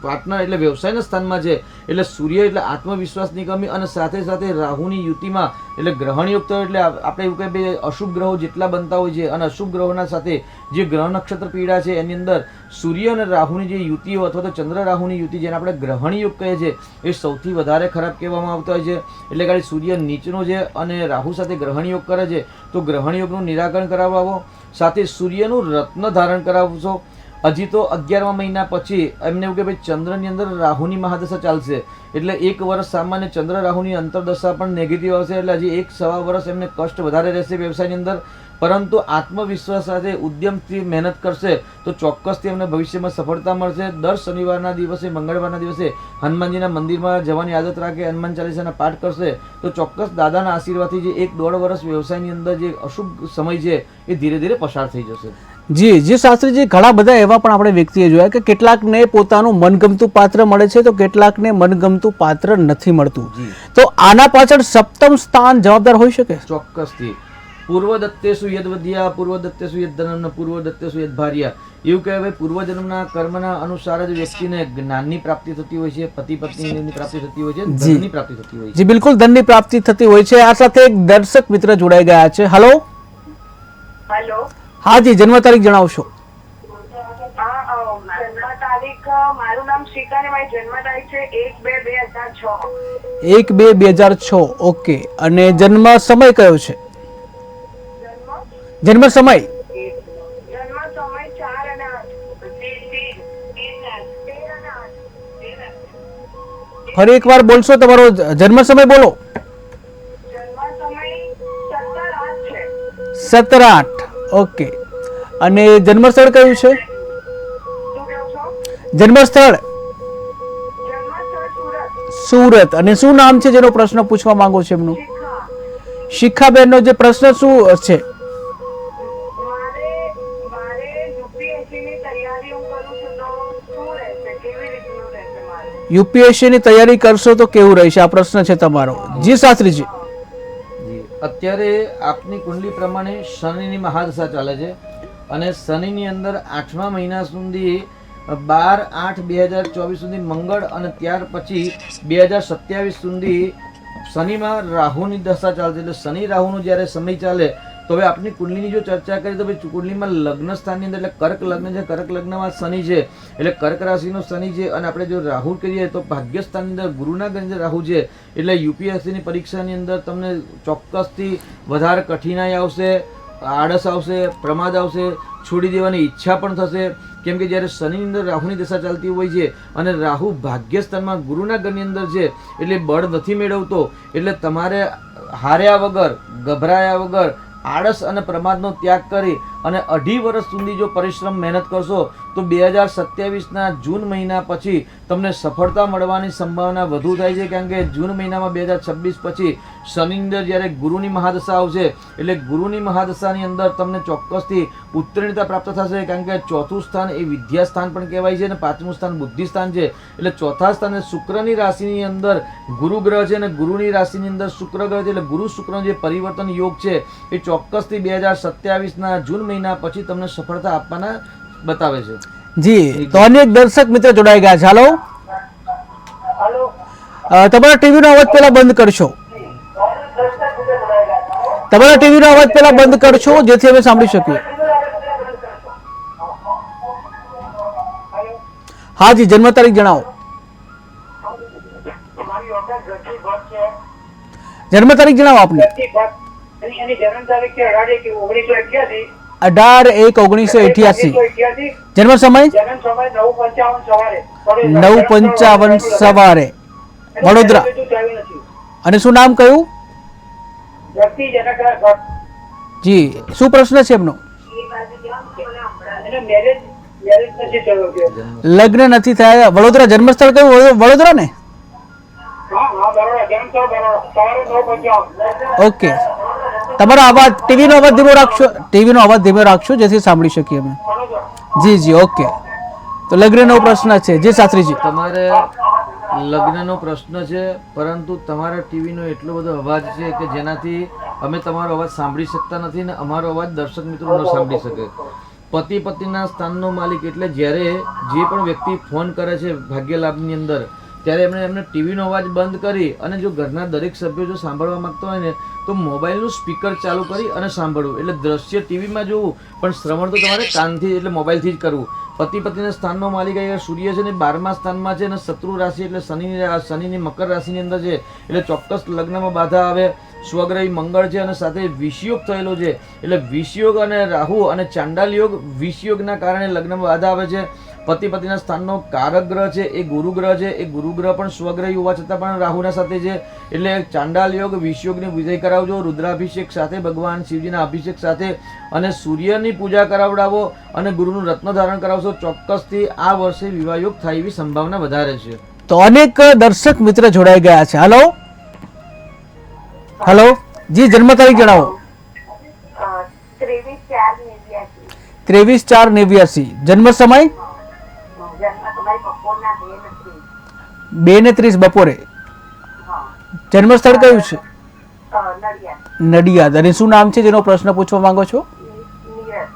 Speaker 2: પાર્ટનર એટલે વ્યવસાયના સ્થાનમાં છે. એટલે સૂર્ય એટલે આત્મવિશ્વાસની કમી, અને સાથે સાથે રાહુની યુતિમાં એટલે ગ્રહણ યુક્ત હોય. એટલે આપણે એવું કહીએ ભાઈ અશુભ ગ્રહો જેટલા બનતા હોય છે અને અશુભ ગ્રહોના સાથે જે ગ્રહ નક્ષત્ર પીડા છે એની અંદર સૂર્ય અને રાહુની જે યુતિઓ અથવા તો ચંદ્ર રાહુની યુતિ જેને આપણે ગ્રહણ યુગ કહે છે એ સૌથી વધારે ખરાબ કહેવામાં આવતા હોય છે. એટલે ગાડી સૂર્ય નીચનો છે અને રાહુ સાથે ગ્રહણ યોગ કરે છે, તો ગ્રહણ યોગનું નિરાકરણ કરાવવો, સાથે સૂર્યનું રત્ન ધારણ કરાવશો. હજી તો 11મા મહિના પછી એમને એવું કે ભાઈ ચંદ્રની અંદર રાહુની મહાદશા ચાલશે, એટલે 1 વર્ષ સામાન્ય ચંદ્ર રાહુની અંતરદશા પણ નેગેટિવ આવશે. એટલે હજી 1-1.25 વર્ષ એમને કષ્ટ વધારે રહેશે વ્યવસાયની અંદર, પરંતુ આત્મવિશ્વાસ સાથે ઉદ્યમથી મહેનત કરશે તો ચોક્કસથી એમને ભવિષ્યમાં સફળતા મળશે. દર શનિવારના દિવસે મંગળવારના દિવસે હનુમાનજીના મંદિરમાં જવાની આદત રાખે, હનુમાન ચાલીસાના પાઠ કરશે તો ચોક્કસ દાદાના આશીર્વાદથી જે 1-1.5 વર્ષ વ્યવસાયની અંદર જે અશુભ સમય છે એ ધીરે ધીરે પસાર થઈ જશે.
Speaker 1: જી જી શાસ્ત્રીજી, ઘણા બધા એવા પણ આપણે વ્યક્તિએ જોયા કે કેટલાકને પોતાનું મનગમતું પાત્ર મળે છે તો કેટલાકને મનગમતું પાત્ર નથી મળતું.
Speaker 2: જી.
Speaker 1: તો આના પાછળ સપ્તમ સ્થાન જવાબદાર હોઈ શકે?
Speaker 2: ચોક્કસથી. પૂર્વદત્તેષુ યદ્વદ્યા પૂર્વદત્તેષુ યદ્ધનમ પૂર્વદત્તેષુ યદ્ભાર્યા, એવું કહેવાય. પૂર્વજન્મના કર્મના અનુસાર જ વ્યક્તિને જ્ઞાનની પ્રાપ્તિ થતી હોય છે, પતિ પત્નીની પ્રાપ્તિ થતી હોય છે, ધનની પ્રાપ્તિ થતી હોય છે.
Speaker 1: જી બિલકુલ, ધનની પ્રાપ્તિ થતી હોય છે. આ સાથે એક દર્શક મિત્ર જોડાઈ ગયા છે. હલો.
Speaker 4: હેલો.
Speaker 1: હા જી, જન્મ તારીખ જણાવશો?
Speaker 4: જન્મ તારીખ, મારું નામ શિખા ને મારી જન્મ તારીખ છે 1/2/2006.
Speaker 1: 1/2/2006. ઓકે. અને જન્મ સમય કયો છે? જન્મ સમય?
Speaker 4: જન્મ સમય 4 અને 8. 13 અને 8.
Speaker 1: ફરી એકવાર બોલશો? તમારો જન્મ સમય બોલો.
Speaker 4: જન્મ સમય 17/8 છે.
Speaker 1: 17/8. ઓકે. અને જન્મ સ્થળ કયું છે?
Speaker 4: શું કહો છો?
Speaker 1: જન્મ સ્થળ?
Speaker 4: જન્મ સ્થળ સુરત.
Speaker 1: સુરત. અને શું નામ છે જેનો પ્રશ્ન પૂછવા માંગો છો એમનું?
Speaker 4: શિખા.
Speaker 1: શિખાબેનનો જે પ્રશ્ન શું છે?
Speaker 4: મારે યુપીએસસી ની તૈયારી હું કરું છું તો શું રહેશે, કેવી રીતનું રહેશે મારે?
Speaker 1: યુપીએસસી ની તૈયારી કરશો તો કેવું રહેશે, આ પ્રશ્ન છે તમારો. જી શાસ્ત્રીજી.
Speaker 2: જી. અત્યારે આપની કુંડલી પ્રમાણે શનિની મહાદશા ચાલે છે અને શનિની અંદર 8મા મહિના સુધી 12/8/2024 સુધી મંગળ અને ત્યાર પછી 2027 સુધી શનિમાં રાહુની દશા ચાલશે. એટલે શનિ રાહુનો જ્યારે સમય ચાલે તો હવે આપની કુંડલીની જો ચર્ચા કરીએ તો ભાઈ કુંડલીમાં લગ્ન સ્થાનની અંદર એટલે કર્ક લગ્ન છે, કર્ક લગ્નમાં શનિ છે એટલે કર્ક રાશિનો શનિ છે. અને આપણે જો રાહુ કરીએ તો ભાગ્ય સ્થાનની અંદર ગુરુના ઘરની અંદર રાહુ છે એટલે યુપીએસસીની પરીક્ષાની અંદર તમને ચોક્કસથી વધારે કઠિનાઈ આવશે, આળસ આવશે, પ્રમાદ આવશે, છોડી દેવાની ઈચ્છા પણ થશે. કેમ કે જ્યારે શનિની અંદર રાહુની દશા ચાલતી હોય છે અને રાહુ ભાગ્યસ્થાનમાં ગુરુના ઘરની અંદર છે એટલે બળ નથી મેળવતો. એટલે તમારે હાર્યા વગર, ગભરાયા વગર, આળસ અને પ્રમાદનો ત્યાગ કરી અને 2.5 વર્ષ સુધી જો પરિશ્રમ મહેનત કરશો તો 2027ના જૂન મહિના પછી તમને સફળતા મળવાની સંભાવના વધુ થાય છે. કારણ કે જૂન મહિનામાં 2026 પછી શનિની અંદર જ્યારે ગુરુની મહાદશા આવશે એટલે ગુરુની મહાદશાની અંદર તમને ચોક્કસથી ઉત્તીર્ણતા પ્રાપ્ત થશે. કારણ કે 4થું સ્થાન એ વિદ્યા સ્થાન પણ કહેવાય છે અને 5મું સ્થાન બુદ્ધિ સ્થાન છે. એટલે 4થા સ્થાને શુક્રની રાશિની અંદર ગુરુ ગ્રહ છે અને ગુરુની રાશિની અંદર શુક્ર ગ્રહ છે. એટલે ગુરુ શુક્રનો જે પરિવર્તન યોગ છે એ ચોક્કસથી 2027ના જૂન મહિના પછી તમને સફળતા આપવાના બતાવે છે.
Speaker 1: જી, તો અન્ય એક દર્શક મિત્ર જોડાઈ ગયા છે. હાલો. તમારા ટીવીનો અવાજ પેલા બંધ કરશો. તમારા ટીવીનો અવાજ પેલા બંધ કરશો જેથી અમે સાંભળી શકીએ. હા જી, જન્મ તારીખ જણાવો. જન્મ તારીખ જણાવો આપને.
Speaker 5: એની જન્મ તારીખ છે 18/1/1988.
Speaker 1: 18/1/1988. જન્મ સમય?
Speaker 5: જન્મ સમય 9:55 સવારે.
Speaker 1: 9:55 સવારે, વડોદરા. અને શું નામ કયું?
Speaker 5: વ્યક્તિ જનક ભટ્ટ.
Speaker 1: જી, શું પ્રશ્ન છે એમનો?
Speaker 5: એને મેરેજ નથી થયો કે?
Speaker 1: લગ્ન નથી થયા. વડોદરા. જન્મસ્થળ કયું? વડોદરા ને?
Speaker 5: હા હા, બરોબર. જન્મ સ્થળ બરોબર. સવારે 9:55.
Speaker 1: ઓકે. તમારો અવાજ, ટીવીનો અવાજ ધીમો રાખશો. ટીવીનો અવાજ ધીમો રાખશો જેથી સાંભળી શકીએ અમે. જી જી, ઓકે. તો લગ્નનો પ્રશ્ન છે. જી શાસ્ત્રીજી.
Speaker 2: તમારે લગ્નનો પ્રશ્ન છે પરંતુ તમારા ટીવીનો એટલો બધો અવાજ છે કે જેનાથી અમે તમારો અવાજ સાંભળી શકતા નથી ને અમારો અવાજ દર્શક મિત્રો ન સાંભળી શકે. પતિ પત્નીના સ્થાનનો માલિક એટલે જ્યારે જે પણ વ્યક્તિ ફોન કરે છે ભાગ્ય લાભની અંદર ત્યારે એમને ટીવીનો અવાજ બંધ કરી અને જો ઘરના દરેક સભ્યો જો સાંભળવા માંગતા હોય ને તો મોબાઈલનું સ્પીકર ચાલુ કરી અને સાંભળવું. એટલે દ્રશ્ય ટીવીમાં જોવું પણ શ્રવણ તો તમારે કાનથી એટલે મોબાઈલથી જ કરવું. પતિ પત્નીના સ્થાનનો માલિક અહીંયા સૂર્ય છે ને 12મા સ્થાનમાં છે અને શત્રુ રાશિ એટલે શનિની મકર રાશિની અંદર છે એટલે ચોક્કસ લગ્નમાં બાધા આવે. સ્વગ્રહી મંગળ છે અને સાથે વિષયોગ થયેલો છે એટલે વિષયોગ અને રાહુ અને ચાંડાલ યોગ, વિષયોગના કારણે લગ્નમાં બાધા આવે છે. પતિ પત્નીના સ્થાનનો કારક ગ્રહ છે એ ગુરુ ગ્રહ છે. એ ગુરુ ગ્રહ પણ સ્વગ્રહી હોવા છતાં પણ રાહુના સાથે છે એટલે ચાંડાલ યોગ, વિષયોગની વિજય કરાવજો. રુદ્રાભિષેક સાથે, ભગવાન શિવજીના અભિષેક સાથે અને સૂર્યની પૂજા કરાવડાવો અને ગુરુનું રત્ન ધારણ કરાવશો. ચોક્કસથી આ વર્ષે વિવાહ યોગ થાય એવી સંભાવના વધારે છે.
Speaker 1: તો અનેક દર્શક મિત્ર જોડાઈ ગયા છે. હાલો. હેલો જી, જન્મ તારીખ જણાવો.
Speaker 4: 23/4/89.
Speaker 1: 23/4/89. જન્મ સમય
Speaker 4: જન્મ તમારી બપોરના 2:30.
Speaker 1: 2:30 બપોરે.
Speaker 4: હા.
Speaker 1: જન્મ સ્થળ કયું છે?
Speaker 4: નડિયાદ.
Speaker 1: નડિયાદ. અને શું નામ છે જેનો પ્રશ્ન પૂછવા માંગો છો?
Speaker 4: નીરજ.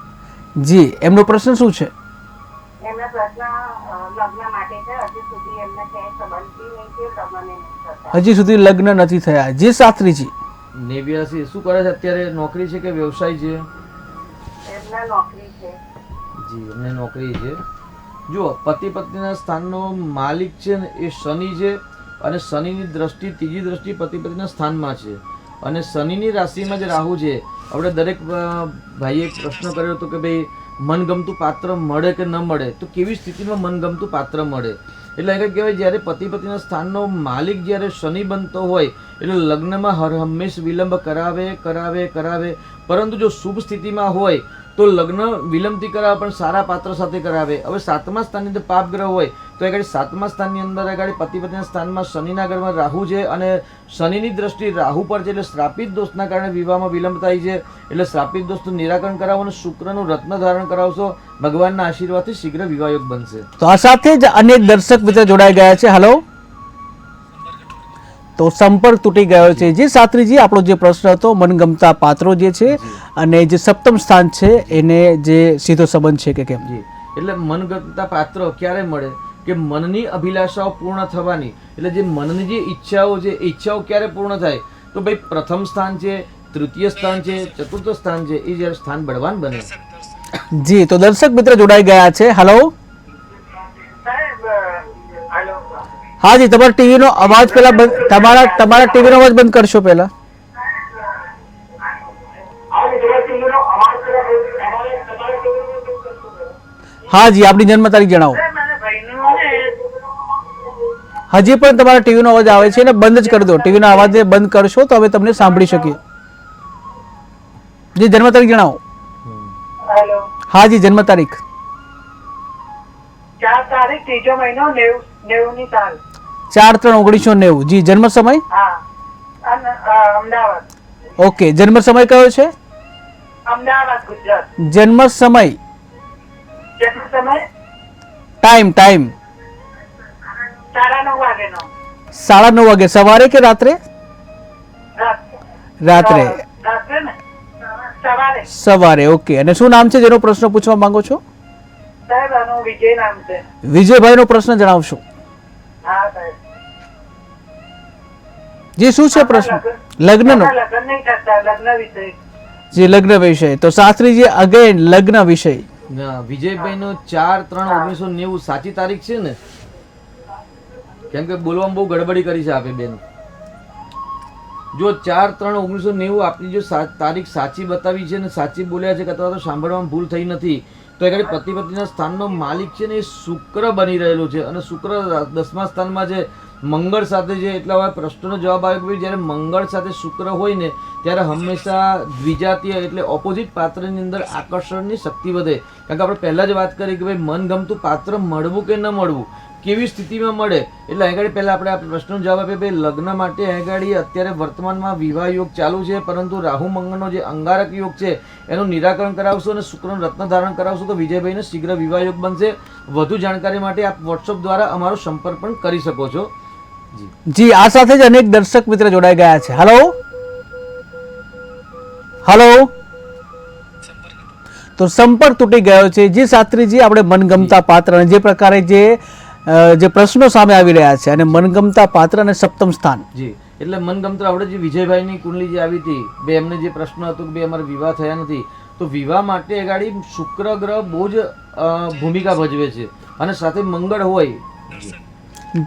Speaker 1: જી, એમનો પ્રશ્ન શું છે?
Speaker 4: એમના પ્રશ્ન લગ્ન માટે છે. હજુ સુધી એમને ક્યાંય સંબંધ બી નહીં થયો, લગ્ન નહીં થતા.
Speaker 1: હજી સુધી લગ્ન નથી થયા. જી શાસ્ત્રીજી.
Speaker 2: 89 શું કરે છે અત્યારે? નોકરી છે કે વ્યવસાય છે?
Speaker 4: એમને નોકરી છે.
Speaker 2: જી, એમને નોકરી છે. જુઓ, પતિ પત્નીના સ્થાનનો માલિક છે ને એ શનિ છે, અને શનિની દ્રષ્ટિ, ત્રીજી દ્રષ્ટિ પતિ પત્નીના સ્થાનમાં છે, અને શનિની રાશિમાં જે રાહુ છે. આપણે દરેક ભાઈએ એક પ્રશ્ન કર્યો હતો કે ભાઈ મનગમતું પાત્ર મળે કે ન મળે, તો કેવી સ્થિતિમાં મનગમતું પાત્ર મળે? એટલે આગળ કહેવાય જ્યારે પતિ પત્નીના સ્થાનનો માલિક જ્યારે શનિ બનતો હોય એટલે લગ્નમાં હંમેશ વિલંબ કરાવે. પરંતુ જો શુભ સ્થિતિમાં હોય તો લગ્ન વિલંબથી કરાવે પણ સારા પાત્ર સાથે કરાવે. હવે 7મા સ્થાનની અંદર પાપ ગ્રહ હોય તો આગળ 7મા સ્થાનની અંદર આગળ પતિ પત્નીના સ્થાનમાં શનિના ઘરમાં રાહુ છે, અને શનિની દ્રષ્ટિ રાહુ પર છે, એટલે શ્રાપિત દોષના કારણે વિવાહમાં વિલંબ થાય છે. એટલે શ્રાપિત દોષનું નિરાકરણ કરાવો અને શુક્રનું રત્ન ધારણ કરાવશો. ભગવાનના આશીર્વાદથી શીઘ્ર વિવાહયોગ બનશે.
Speaker 1: તો આ સાથે જ અનેક દર્શક મિત્ર જોડાઈ ગયા છે. હલો, તો સંપર્ક તૂટી ગયો છે. જે શાસ્ત્રીજી, આપણો જે પ્રશ્ન હતો મનગમતા પાત્રો જે છે અને જે સપ્તમ સ્થાન છે એને જે સીધો સંબંધ છે કે કેમ?
Speaker 2: જી, એટલે મનગમતા પાત્ર ક્યારે મળે કે મનની અભિલાષાઓ પૂર્ણ થવાની. એટલે જે મનની જે ઈચ્છાઓ છે એ ઈચ્છાઓ ક્યારે પૂર્ણ થાય તો ભાઈ પ્રથમ સ્થાન છે, તૃતીય સ્થાન છે, ચતુર્થ સ્થાન છે, એ જ્યારે સ્થાન બળવાન બને.
Speaker 1: જી, તો દર્શક મિત્ર જોડાઈ ગયા છે. હલો,
Speaker 3: સાહેબ હેલો
Speaker 1: હા જી, તમારા ટીવીનો અવાજ પહેલા તમારા ટીવીનો અવાજ બંધ કરશો પહેલા. હા જી, આપની જન્મ તારીખ જણાવો.
Speaker 3: મારા ભાઈનું ને
Speaker 1: હજી પણ તમારા ટીવીનો અવાજ આવે છે ને બંધ જ કરી દો. ટીવીનો અવાજ બંધ કરશો તો હવે તમને સાંભળી શકીએ. જી, જન્મ તારીખ જણાવો.
Speaker 4: હેલો.
Speaker 1: હા જી, જન્મ તારીખ
Speaker 4: 4 તારીખ 3જો મહિનો 90ની સાલ.
Speaker 1: 4/3/1990. જી, જન્મ સમય?
Speaker 4: હા. અમદાવાદ.
Speaker 1: ઓકે, જન્મ સમય કયો છે?
Speaker 4: અમદાવાદ, ગુજરાત.
Speaker 1: જન્મ સમય,
Speaker 4: જન્મ સમય
Speaker 1: ટાઈમ
Speaker 4: 9:30 વાગેનો.
Speaker 1: 9:30 વાગે. સવારે કે રાત્રે? રાત્રે.
Speaker 4: રાત્રે ને સવારે.
Speaker 1: સવારે. ઓકે, અને શું નામ છે જેનો પ્રશ્ન પૂછવા માંગો છો?
Speaker 4: સાહેબ આનું વિજય નામ છે.
Speaker 1: વિજયભાઈનો પ્રશ્ન જણાવશો.
Speaker 4: હા સાહેબ.
Speaker 1: જી, શું છે પ્રશ્ન? લગ્નનો.
Speaker 4: લગ્ન નહીં થતા, લગ્ન વિષય.
Speaker 1: જી, લગ્ન વિષય. તો શાસ્ત્રીજી અગેન લગ્ન વિષય.
Speaker 2: વિજયભાઈનો 4/3/1990 સાચી તારીખ છે ને? કેમ કે બોલવામાં બહુ ગડબડી કરી છે આપે બેન. જો 4/3/1990 આપની જો તારીખ સાચી બતાવી છે ને સાચી બોલ્યા છે, અથવા તો સાંભળવામાં ભૂલ થઈ નથી, તો એ પતિ પત્નીના સ્થાનનો માલિક છે ને એ શુક્ર બની રહેલો છે, અને શુક્ર 10મા સ્થાનમાં છે, મંગળ સાથે છે. એટલે હવે પ્રશ્નનો જવાબ આવ્યો કે ભાઈ જ્યારે મંગળ સાથે શુક્ર હોય ને ત્યારે હંમેશા દ્વિજાતીય એટલે ઓપોઝિટ પાત્રની અંદર આકર્ષણની શક્તિ વધે. કારણ કે આપણે પહેલાં જ વાત કરી કે ભાઈ મનગમતું પાત્ર મળવું કે ન મળવું, કેવી સ્થિતિમાં મળે. એટલે આગળ પહેલાં આપણે આ પ્રશ્નનો જવાબ આપીએ. ભાઈ લગ્ન માટે આગળ અત્યારે વર્તમાનમાં વિવાહ યોગ ચાલુ છે, પરંતુ રાહુ મંગળનો જે અંગારક યોગ છે એનું નિરાકરણ કરાવશો અને શુક્રનું રત્ન ધારણ કરાવશો તો વિજયભાઈને શીઘ્ર વિવાહ યોગ બનશે. વધુ જાણકારી માટે આપ વોટ્સઅપ દ્વારા અમારો સંપર્ક પણ કરી શકો છો.
Speaker 1: જી, આ સાથે જ અનેક દર્શક મિત્ર જોડાઈ ગયા છે. હલો, તો સંપર્ક તૂટી ગયો છે. જી શાસ્ત્રીજી, આપણે મનગમતા પાત્ર અને જે પ્રકારે જે પ્રશ્નો સામે આવી રહ્યા છે અને મનગમતા પાત્ર અને સપ્તમ સ્થાન.
Speaker 2: જી, એટલે મનગમતા આપણે જે વિજયભાઈની કુંડલી જે આવી હતી, બે એમને જે પ્રશ્ન હતો કે ભાઈ અમારે વિવાહ થયા નથી, તો વિવાહ માટે ગાડી શુક્ર ગ્રહ બહુ જ ભૂમિકા ભજવે છે, અને સાથે મંગળ હોય.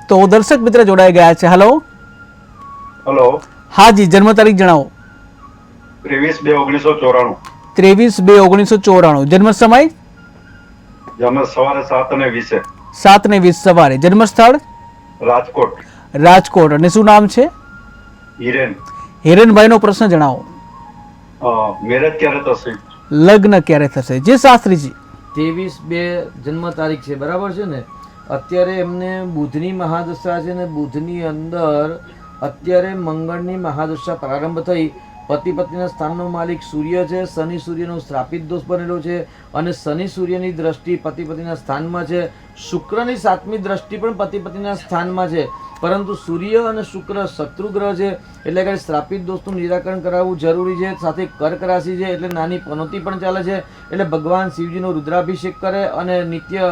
Speaker 1: તો દર્શક મિત્ર જોડાઈ ગયા છે. હલો, હા જી, જન્મ તારીખ જણાવો.
Speaker 6: 23/2/1994.
Speaker 1: 23/2/1994. જન્મ સમય?
Speaker 6: જન્મ સવારે 7:20.
Speaker 1: 7:20 સવારે. જન્મ સ્થળ?
Speaker 6: રાજકોટ.
Speaker 1: રાજકોટ. અને શું નામ છે?
Speaker 6: હિરેન.
Speaker 1: હિરેનભાઈનો પ્રશ્ન જણાવો.
Speaker 6: મેરેજ ક્યારે થશે?
Speaker 1: લગ્ન ક્યારે થશે? જે શાસ્ત્રીજી
Speaker 2: 23/2 જન્મ તારીખ છે, બરાબર છે ને? અત્યારે એમને બુધની મહાદશા છે ને બુધની અંદર અત્યારે મંગળની મહાદશા પ્રારંભ થઈ, પતિ પત્નીના સ્થાનનો માલિક સૂર્ય છે. શનિ સૂર્યનો શ્રાપિત દોષ બનેલો છે અને શનિ સૂર્યની દ્રષ્ટિ પતિ પત્નીના સ્થાનમાં છે. શુક્રની 7મી દ્રષ્ટિ પણ પતિ પત્નીના સ્થાનમાં છે, પરંતુ સૂર્ય અને શુક્ર શત્રુ ગ્રહ છે, એટલે કે શ્રાપિત દોષનું નિરાકરણ કરાવવું જરૂરી છે. સાથે કર્ક રાશિ છે એટલે નાની પનોતી પણ ચાલે છે, એટલે ભગવાન શિવજીનો રુદ્રાભિષેક કરે અને નિત્ય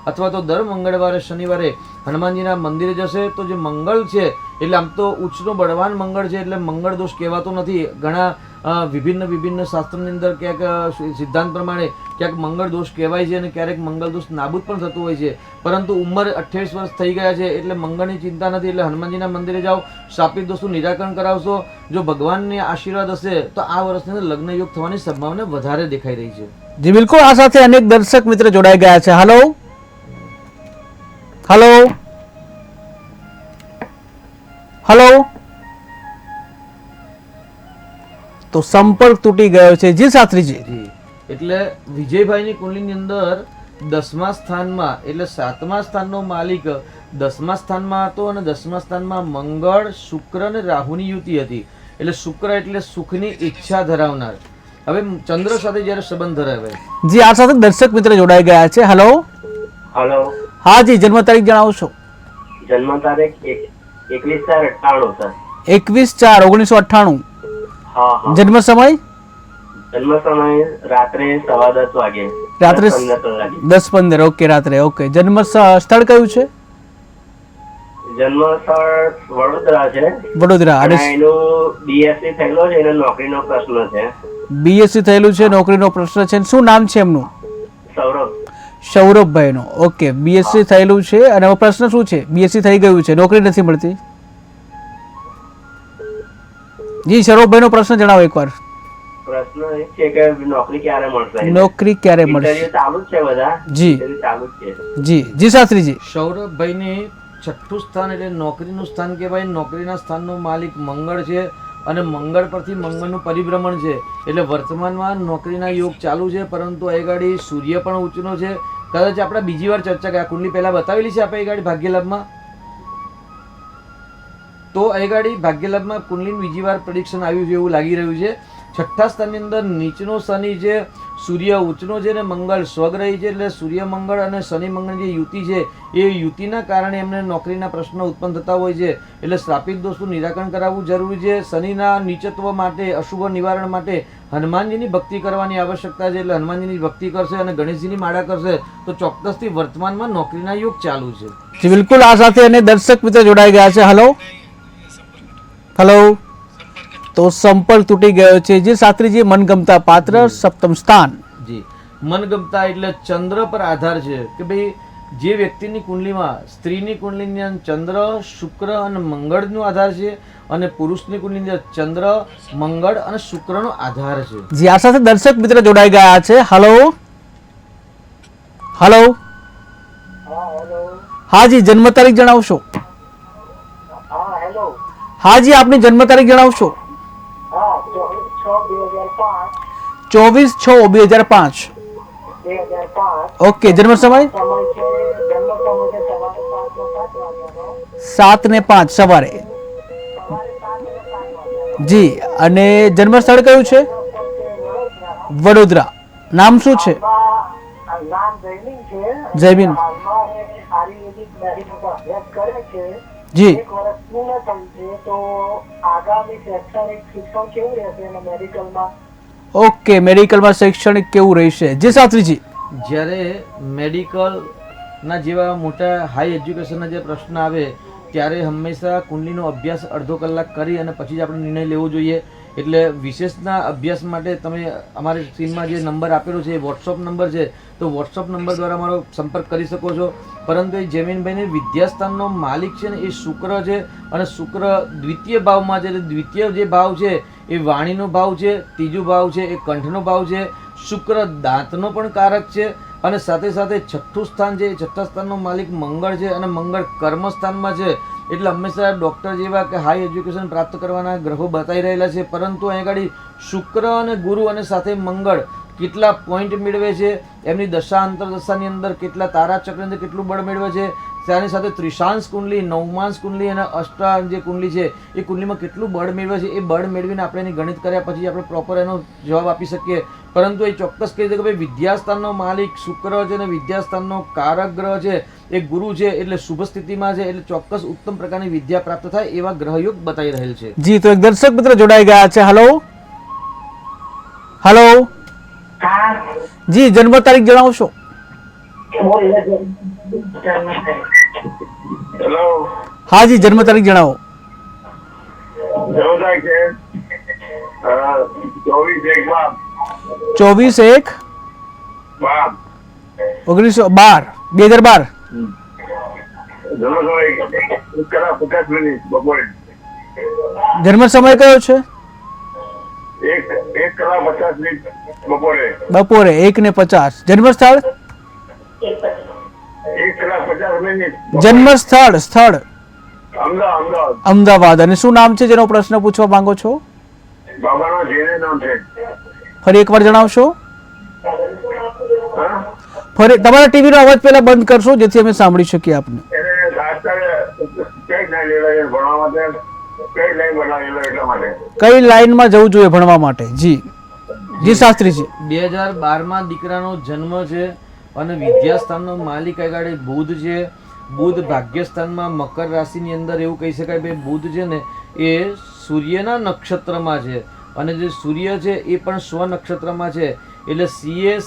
Speaker 2: અથવા તો દર મંગળવારે શનિવારે હનુમાનજીના મંદિરે જશે તો જે મંગળ છે એટલે આમ તો ઉચ્ચનો બળવાન મંગળ છે એટલે મંગળ દોષ કહેવાતો નથી. ઘણા વિભિન્ન શાસ્ત્રોની અંદર ક્યાંક સિદ્ધાંત પ્રમાણે ક્યાંક મંગળ દોષ કહેવાય છે અને ક્યારેક મંગળ દોષ નાબૂદ પણ થતું હોય છે, પરંતુ ઉંમર 28 વર્ષ થઈ ગયા છે એટલે મંગળની ચિંતા નથી. એટલે હનુમાનજીના મંદિરે જાઓ, શ્રાપિત દોષનું નિરાકરણ કરાવશો. જો ભગવાનની આશીર્વાદ હશે તો આ વર્ષની અંદર લગ્ન યોગ થવાની સંભાવના વધારે દેખાઈ રહી છે.
Speaker 1: જી બિલકુલ. આ સાથે અનેક દર્શક મિત્ર જોડાઈ ગયા છે. Hello hello hello. તો સંપર્ક તૂટી ગયો છે. જી શાસ્ત્રીજી.
Speaker 2: જી, એટલે વિજયભાઈની કુંડલીની અંદર 10મા સ્થાનમાં એટલે 7મા સ્થાનનો માલિક 10મા સ્થાનમાં હતો અને 10મા સ્થાનમાં મંગળ, શુક્ર અને રાહુની યુતિ હતી. એટલે શુક્ર એટલે સુખની ઈચ્છા ધરાવનાર. હવે ચંદ્ર સાથે જ્યારે સંબંધ ધરાવે.
Speaker 1: જી આ સાથે દર્શક મિત્ર જોડાઈ ગયા છે. Hello
Speaker 7: hello.
Speaker 1: હા જી, જન્મ તારીખ જણાવશો?
Speaker 7: જન્મ તારીખ 21/4/98 સર.
Speaker 1: 21/4/1998.
Speaker 7: હા હા.
Speaker 1: જન્મ સમય?
Speaker 7: જન્મ સમય રાત્રે 10:15 વાગે.
Speaker 1: રાત્રે
Speaker 7: 10:15 કલાકે.
Speaker 1: 10:15. ઓકે, રાત્રે. ઓકે. જન્મ સ્થળ કયું છે?
Speaker 7: જન્મ સ્થળ વડોદરા છે.
Speaker 1: વડોદરા.
Speaker 7: અને
Speaker 1: અને
Speaker 7: એનું બીએસસી થયેલો છે, એનો નોકરીનો પ્રશ્ન છે.
Speaker 1: બીએસસી થયેલું છે, નોકરીનો પ્રશ્ન છે. શું નામ છે એમનું?
Speaker 7: સૌરભ.
Speaker 1: સૌરભભાઈનો. ઓકે, બીએસસી થયેલું છે અને હવે પ્રશ્ન શું છે? બીએસસી થઈ ગયું છે, નોકરી નથી મળતી. જી સૌરભભાઈનો પ્રશ્ન જણાવો એકવાર.
Speaker 7: પ્રશ્ન એ છે કે નોકરી ક્યારે મળશે?
Speaker 1: નોકરી ક્યારે મળશે?
Speaker 7: ઇન્ટરવ્યુ ચાલુ જ છે બધા.
Speaker 1: જી.
Speaker 7: ઇન્ટરવ્યુ ચાલુ જ છે.
Speaker 1: જી જી શાસ્ત્રીજી.
Speaker 2: સૌરભભાઈને 6થું સ્થાન એટલે નોકરીનું સ્થાન કહેવાય. નોકરીના સ્થાનનો માલિક મંગળ છે અને મંગળ પરથી મંગળનું પરિભ્રમણ છે, એટલે વર્તમાનમાં નોકરીના યોગ ચાલુ છે, પરંતુ એ ગાડી સૂર્ય પણ ઊંચનો છે. કદાચ આપણે બીજી વાર ચર્ચા કરી, આ કુંડલી પહેલા બતાવેલી છે આપણે એ ગાડી ભાગ્યલાભમાં. તો એ ગાડી ભાગ્યલાભમાં કુંડલીનું બીજી વાર પ્રેડિક્શન આવ્યું છે એવું લાગી રહ્યું છે. 6થા સ્થાનની અંદર નીચનો શનિ છે, સૂર્ય ઉચ્ચનો છે અને મંગળ સ્વગ્રહી છે, એટલે સૂર્ય મંગળ અને શનિ મંગળ જે યુતિ છે એ યુતિના કારણે એમને નોકરીના પ્રશ્નો ઉત્પન્ન થતા હોય છે. એટલે શ્રાપિત દોષનું નિરાકરણ કરાવવું જરૂરી છે. શનિના નીચત્વ માટે, અશુભ નિવારણ માટે હનુમાનજીની ભક્તિ કરવાની આવશ્યકતા છે. એટલે હનુમાનજીની ભક્તિ કરશે અને ગણેશજીની માળા કરશે તો ચોક્કસથી વર્તમાનમાં નોકરીના યોગ ચાલુ છે.
Speaker 1: જી બિલકુલ. આ સાથે અને દર્શક મિત્ર જોડાઈ ગયા છે. Hello hello. તો સંપર્ક તૂટી ગયો છે. જે શાસ્ત્રીજી મનગમતા પાત્ર 7મ સ્થાન.
Speaker 2: જી, મનગમતા એટલે ચંદ્ર પર આધાર છે કે ભાઈ જે વ્યક્તિની કુંડલીમાં, સ્ત્રીની કુંડલીની અંદર ચંદ્ર, શુક્ર અને મંગળનો આધાર છે અને પુરુષની કુંડલીની અંદર ચંદ્ર, મંગળ અને શુક્રનો આધાર છે.
Speaker 1: જી આ સાથે દર્શક મિત્ર જોડાઈ ગયા છે. Hello hello. હા જી, જન્મ તારીખ જણાવશો?
Speaker 5: હા હેલો.
Speaker 1: હા જી, આપની જન્મ તારીખ જણાવશો?
Speaker 5: હા 24/6/2005.
Speaker 1: 24/6/2005.
Speaker 5: 2005.
Speaker 1: ઓકે. જન્મ સમય?
Speaker 5: જન્મ સમય છે સવારે 7:05
Speaker 1: 7:05 સવારે. જી. અને જન્મ સ્થળ કયું છે? વડોદરા. નામ શું છે?
Speaker 5: નામ જયમીન છે.
Speaker 1: જયમીન.
Speaker 5: હાલમાં એ આયુર્વેદિક મેડિસિનનો અભ્યાસ કરે છે.
Speaker 1: જી.
Speaker 5: 1 વર્ષ પૂર્ણ થયું છે, તો આગામી શૈક્ષણિક શિક્ષણ કેવું રહેશે અને મેડિકલમાં?
Speaker 1: ઓકે, મેડિકલમાં શૈક્ષણિક કેવું રહેશે? જી શાસ્ત્રીજી.
Speaker 2: જ્યારે મેડિકલના જેવા મોટા હાઈ એજ્યુકેશનના જે પ્રશ્ન આવે ત્યારે હંમેશા કુંડલીનો અભ્યાસ અડધો કલાક કરી અને પછી જ આપણે નિર્ણય લેવો જોઈએ. એટલે વિશેષના અભ્યાસ માટે તમે અમારી સ્ક્રીનમાં જે નંબર આપેલો છે એ વોટ્સઅપ નંબર છે, તો વોટ્સઅપ નંબર દ્વારા અમારો સંપર્ક કરી શકો છો. પરંતુ એ જમીનભાઈને વિદ્યાસ્થાનનો માલિક છે ને એ શુક્ર છે અને શુક્ર દ્વિતીય ભાવમાં છે. દ્વિતીય જે ભાવ છે એ વાણીનો ભાવ છે, ત્રીજો ભાવ છે એ કંઠનો ભાવ છે. શુક્ર દાંતનો પણ કારક છે અને સાથે સાથે 6થું સ્થાન છે એ 6થા સ્થાનનો માલિક મંગળ છે અને મંગળ કર્મસ્થાનમાં છે. એટલે હંમેશા ડૉક્ટર જેવા કે હાઈ એજ્યુકેશન પ્રાપ્ત કરવાના ગ્રહો બતાવી રહેલા છે, પરંતુ અહીં આગળ શુક્ર અને ગુરુ અને સાથે મંગળ કેટલા પોઈન્ટ મેળવે છે, એમની દશા અંતરદશાની અંદર કેટલા તારા ચક્રની અંદર કેટલું બળ મેળવે છે, તેની સાથે ત્રિશાંશ કુંડલી, નવમાંશ કુંડલી અને અષ્ટાંગ જે કુંડલી છે એ કુંડલીમાં કેટલું બળ મેળવે છે, એ બળ મેળવીને આપણે એની ગણિત કર્યા પછી આપણે પ્રોપર એનો જવાબ આપી શકીએ. પરંતુ એ ચોક્કસ કહી દે કે ભાઈ વિદ્યાસ્થાનનો માલિક શુક્ર છે અને વિદ્યાસ્થાનનો કારક ગ્રહ છે એ ગુરુ છે, એટલે શુભ સ્થિતિમાં છે, એટલે ચોક્કસ ઉત્તમ પ્રકારની વિદ્યા પ્રાપ્ત થાય એવા ગ્રહયોગ બતાવી રહેલ છે.
Speaker 1: જી, તો એક દર્શક મિત્ર જોડાઈ ગયા છે. હેલો હેલો જી, જન્મ તારીખ જણાવશો?
Speaker 6: હેલો,
Speaker 1: હા જી, જન્મ તારીખ જણાવો.
Speaker 6: એવું થાય કે
Speaker 1: 24/1/1912 2012. જન્મ સમય કયો છે?
Speaker 6: 1:50 બપોરે.
Speaker 1: બપોરે 1:50. જન્મ સ્થળ?
Speaker 6: 1:50.
Speaker 1: જન્મ સ્થળ સ્થળ
Speaker 6: અમદાવાદ.
Speaker 1: અમદાવાદ. અને શું નામ છે જેનો પ્રશ્ન પૂછવા માંગો છો?
Speaker 6: બાબાના જેને નામ છે.
Speaker 1: ફરી એકવાર જણાવશો?
Speaker 6: હા,
Speaker 1: ફરી તમારા ટીવીનો અવાજ પહેલા બંધ કરશો જેથી અમે સાંભળી શકીએ આપને.
Speaker 6: એને કઈ લાઈન લેવાય ભણવા માટે, કઈ લાઈન બનાવેલો એટલા માટે.
Speaker 1: કઈ લાઈનમાં જવું જોઈએ ભણવા માટે? જી જી શાસ્ત્રીજી.
Speaker 2: 2012માં દીકરાનો જન્મ છે અને વિદ્યાસ્થાનનો માલિક આગળ બુધ છે. બુધ ભાગ્યસ્થાનમાં મકર રાશિની અંદર એવું કહી શકાય ભાઈ બુધ છે ને એ સૂર્યના નક્ષત્રમાં છે અને જે સૂર્ય છે એ પણ સ્વ નક્ષત્રમાં છે, એટલે CS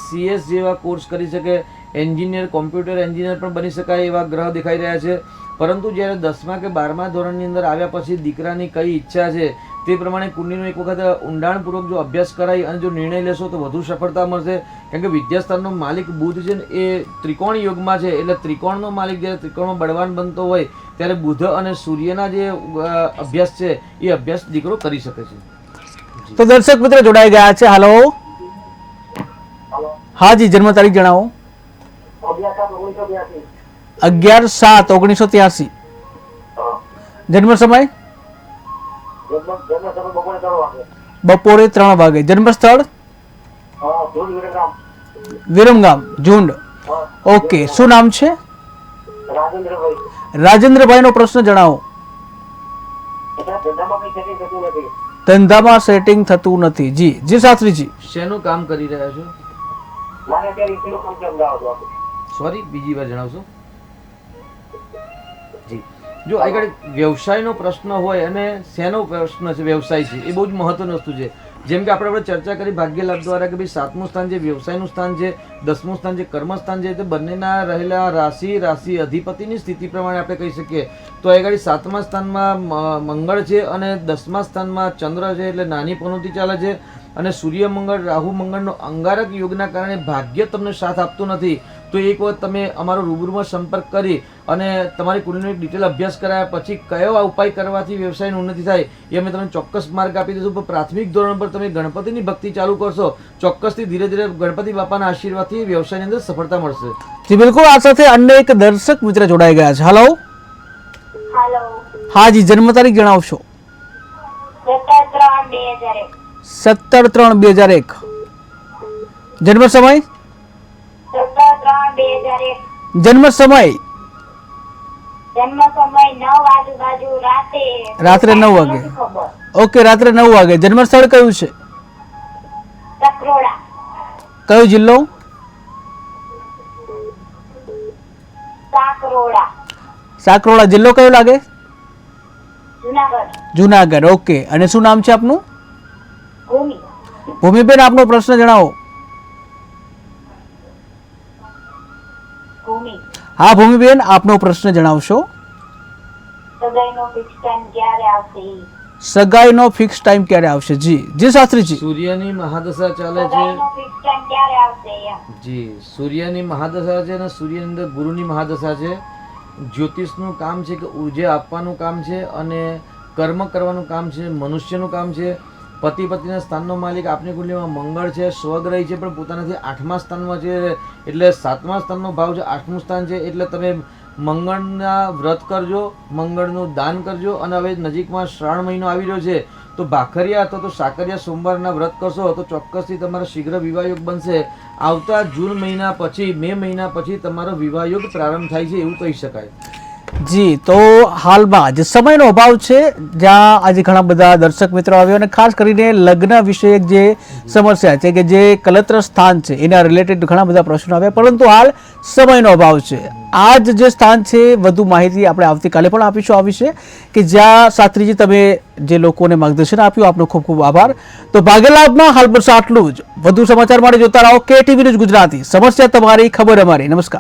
Speaker 2: જેવા કોર્સ કરી શકે, એન્જિનિયર, કોમ્પ્યુટર એન્જિનિયર પણ બની શકાય એવા ગ્રહ દેખાઈ રહ્યા છે. પરંતુ જ્યારે 10મા કે 12મા ધોરણની અંદર આવ્યા પછી દીકરાની કઈ ઈચ્છા છે તે પ્રમાણે કુંડલીનો એક વખત ઊંડાણપૂર્વક જો અભ્યાસ કરાય અને જો નિર્ણય લેશો તો વધુ સફળતા મળશે. કેમ કે વિદ્યાસ્થાનનો માલિક બુધ છે ને એ ત્રિકોણ યોગમાં છે, એટલે ત્રિકોણનો માલિક જ્યારે ત્રિકોણમાં બળવાન બનતો હોય ત્યારે બુધ અને સૂર્યના જે અભ્યાસ છે એ અભ્યાસ દીકરો કરી શકે છે.
Speaker 1: તો દર્શક મિત્ર જોડાઈ ગયા છે. હાલો હા જી, જન્મ તારીખ જણાવો. 11/7/1983. જન્મ સમય? બપોરે 3 વાગે. જન્મ સ્થળ? વિરમગામ, ઝુંડ. ઓકે, શું નામ છે? રાજેન્દ્રભાઈ નો પ્રશ્ન જણાવો. ધંધામાં સેટિંગ થતું નથી. જી જી શાસ્ત્રીજી.
Speaker 2: શેનું કામ કરી રહ્યા છો? સોરી, બીજી વાર જણાવશો? જી, જો આગળ વ્યવસાયનો પ્રશ્ન હોય અને શેનો પ્રશ્ન છે, વ્યવસાય છે, એ બહુ જ મહત્વની વસ્તુ છે. જેમ કે આપણે ચર્ચા કરી ભાગ્ય લાભ દ્વારા કે ભાઈ 7મું સ્થાન જે વ્યવસાયનું સ્થાન છે, 10મું સ્થાન જે કર્મસ્થાન છે, તે બંનેના રહેલા રાશિ અધિપતિની સ્થિતિ પ્રમાણે આપણે કહી શકીએ તો આગળ 7મા સ્થાનમાં મંગળ છે અને 10મા સ્થાનમાં ચંદ્ર છે, એટલે નાની પનોતી ચાલે છે. અને સૂર્ય મંગળ રાહુ મંગળનો અંગારક યોગના કારણે ભાગ્ય તમને સાથ આપતું નથી. તો એક વખત તમે અમારો રૂબરૂમાં સંપર્ક કરી અને તમારી કુંડલીનો એક ડિટેલ અભ્યાસ કરાયા પછી કયો ઉપાય કરવાથી વ્યવસાયની ઉન્નતિ થાય એ અમે તમને ચોક્કસ માર્ગ આપી દઈશું. પણ પ્રાથમિક ધોરણ પર તમે ગણપતિની ભક્તિ ચાલુ કરશો, ચોક્કસથી ધીરે ધીરે ગણપતિ બાપાના આશીર્વાદથી વ્યવસાયની અંદર સફળતા મળશે.
Speaker 1: જી બિલકુલ. આ સાથે અન્ય એક દર્શક મિત્ર જોડાઈ ગયા છે. હાલો હા જી, જન્મ તારીખ જણાવશો? 17/3/2001. જન્મ સમય? જન્મ સમય? રાત્રે 9 વાગે. ઓકે, રાત્રે 9 વાગે. જન્મ સ્થળ કયું છે? કયો જિલ્લો? સાકરોડા. જિલ્લો કયો લાગે? જુનાગઢ. ઓકે, અને શું નામ છે આપનું? ભૂમિબેન, આપનો પ્રશ્ન જણાવો. હા ભૂમિબેન, આપનો પ્રશ્ન જણાવશો? સગાઈનો ફિક્સ ટાઈમ ક્યારે આવશે? જી જી શાસ્ત્રીજી.
Speaker 2: સૂર્યની મહાદશા ચાલે છે. જી, સૂર્યની મહાદશા છે અને સૂર્યની અંદર ગુરુની મહાદશા છે. જ્યોતિષનું કામ છે કે ઉર્જા આપવાનું કામ છે અને કર્મ કરવાનું કામ છે, મનુષ્યનું કામ છે. પતિ પત્નીના સ્થાનનો માલિક આપની કુંડલીમાં મંગળ છે, સ્વગ્રહી છે, પણ પોતાનાથી 8મા સ્થાનમાં છે, એટલે 7મા સ્થાનનો ભાવ છે, 8મું સ્થાન છે. એટલે તમે મંગળના વ્રત કરજો, મંગળનું દાન કરજો. અને હવે નજીકમાં શ્રાવણ મહિનો આવી રહ્યો છે તો ભાખરિયા અથવા તો સાકરિયા સોમવારના વ્રત કરશો તો ચોક્કસથી તમારો શીઘ્ર વિવાહયોગ બનશે. આવતા જૂન મહિના પછી, મે મહિના પછી તમારો વિવાહયોગ પ્રારંભ થાય છે એવું કહી શકાય.
Speaker 1: જી, તો હાલમાં જે સમયનો અભાવ છે, જ્યાં આજે ઘણા બધા દર્શક મિત્રો આવ્યો અને ખાસ કરીને લગ્ન વિષયક જે સમસ્યા છે કે જે કલત્ર સ્થાન છે એના રિલેટેડ ઘણા બધા પ્રશ્નો આવ્યા, પરંતુ હાલ સમયનો અભાવ છે. આ જે સ્થાન છે વધુ માહિતી આપણે આવતીકાલે પણ આપીશું આ વિશે, કે જ્યાં શાસ્ત્રીજી તમે જે લોકોને માર્ગદર્શન આપ્યું, આપનો ખૂબ ખૂબ આભાર. તો ભાગ્યલાભમાં હાલ બસ આટલું જ. વધુ સમાચાર માટે જોતા રહો KTV ન્યૂઝ ગુજરાતી. સમસ્યા તમારી, ખબર અમારી. નમસ્કાર.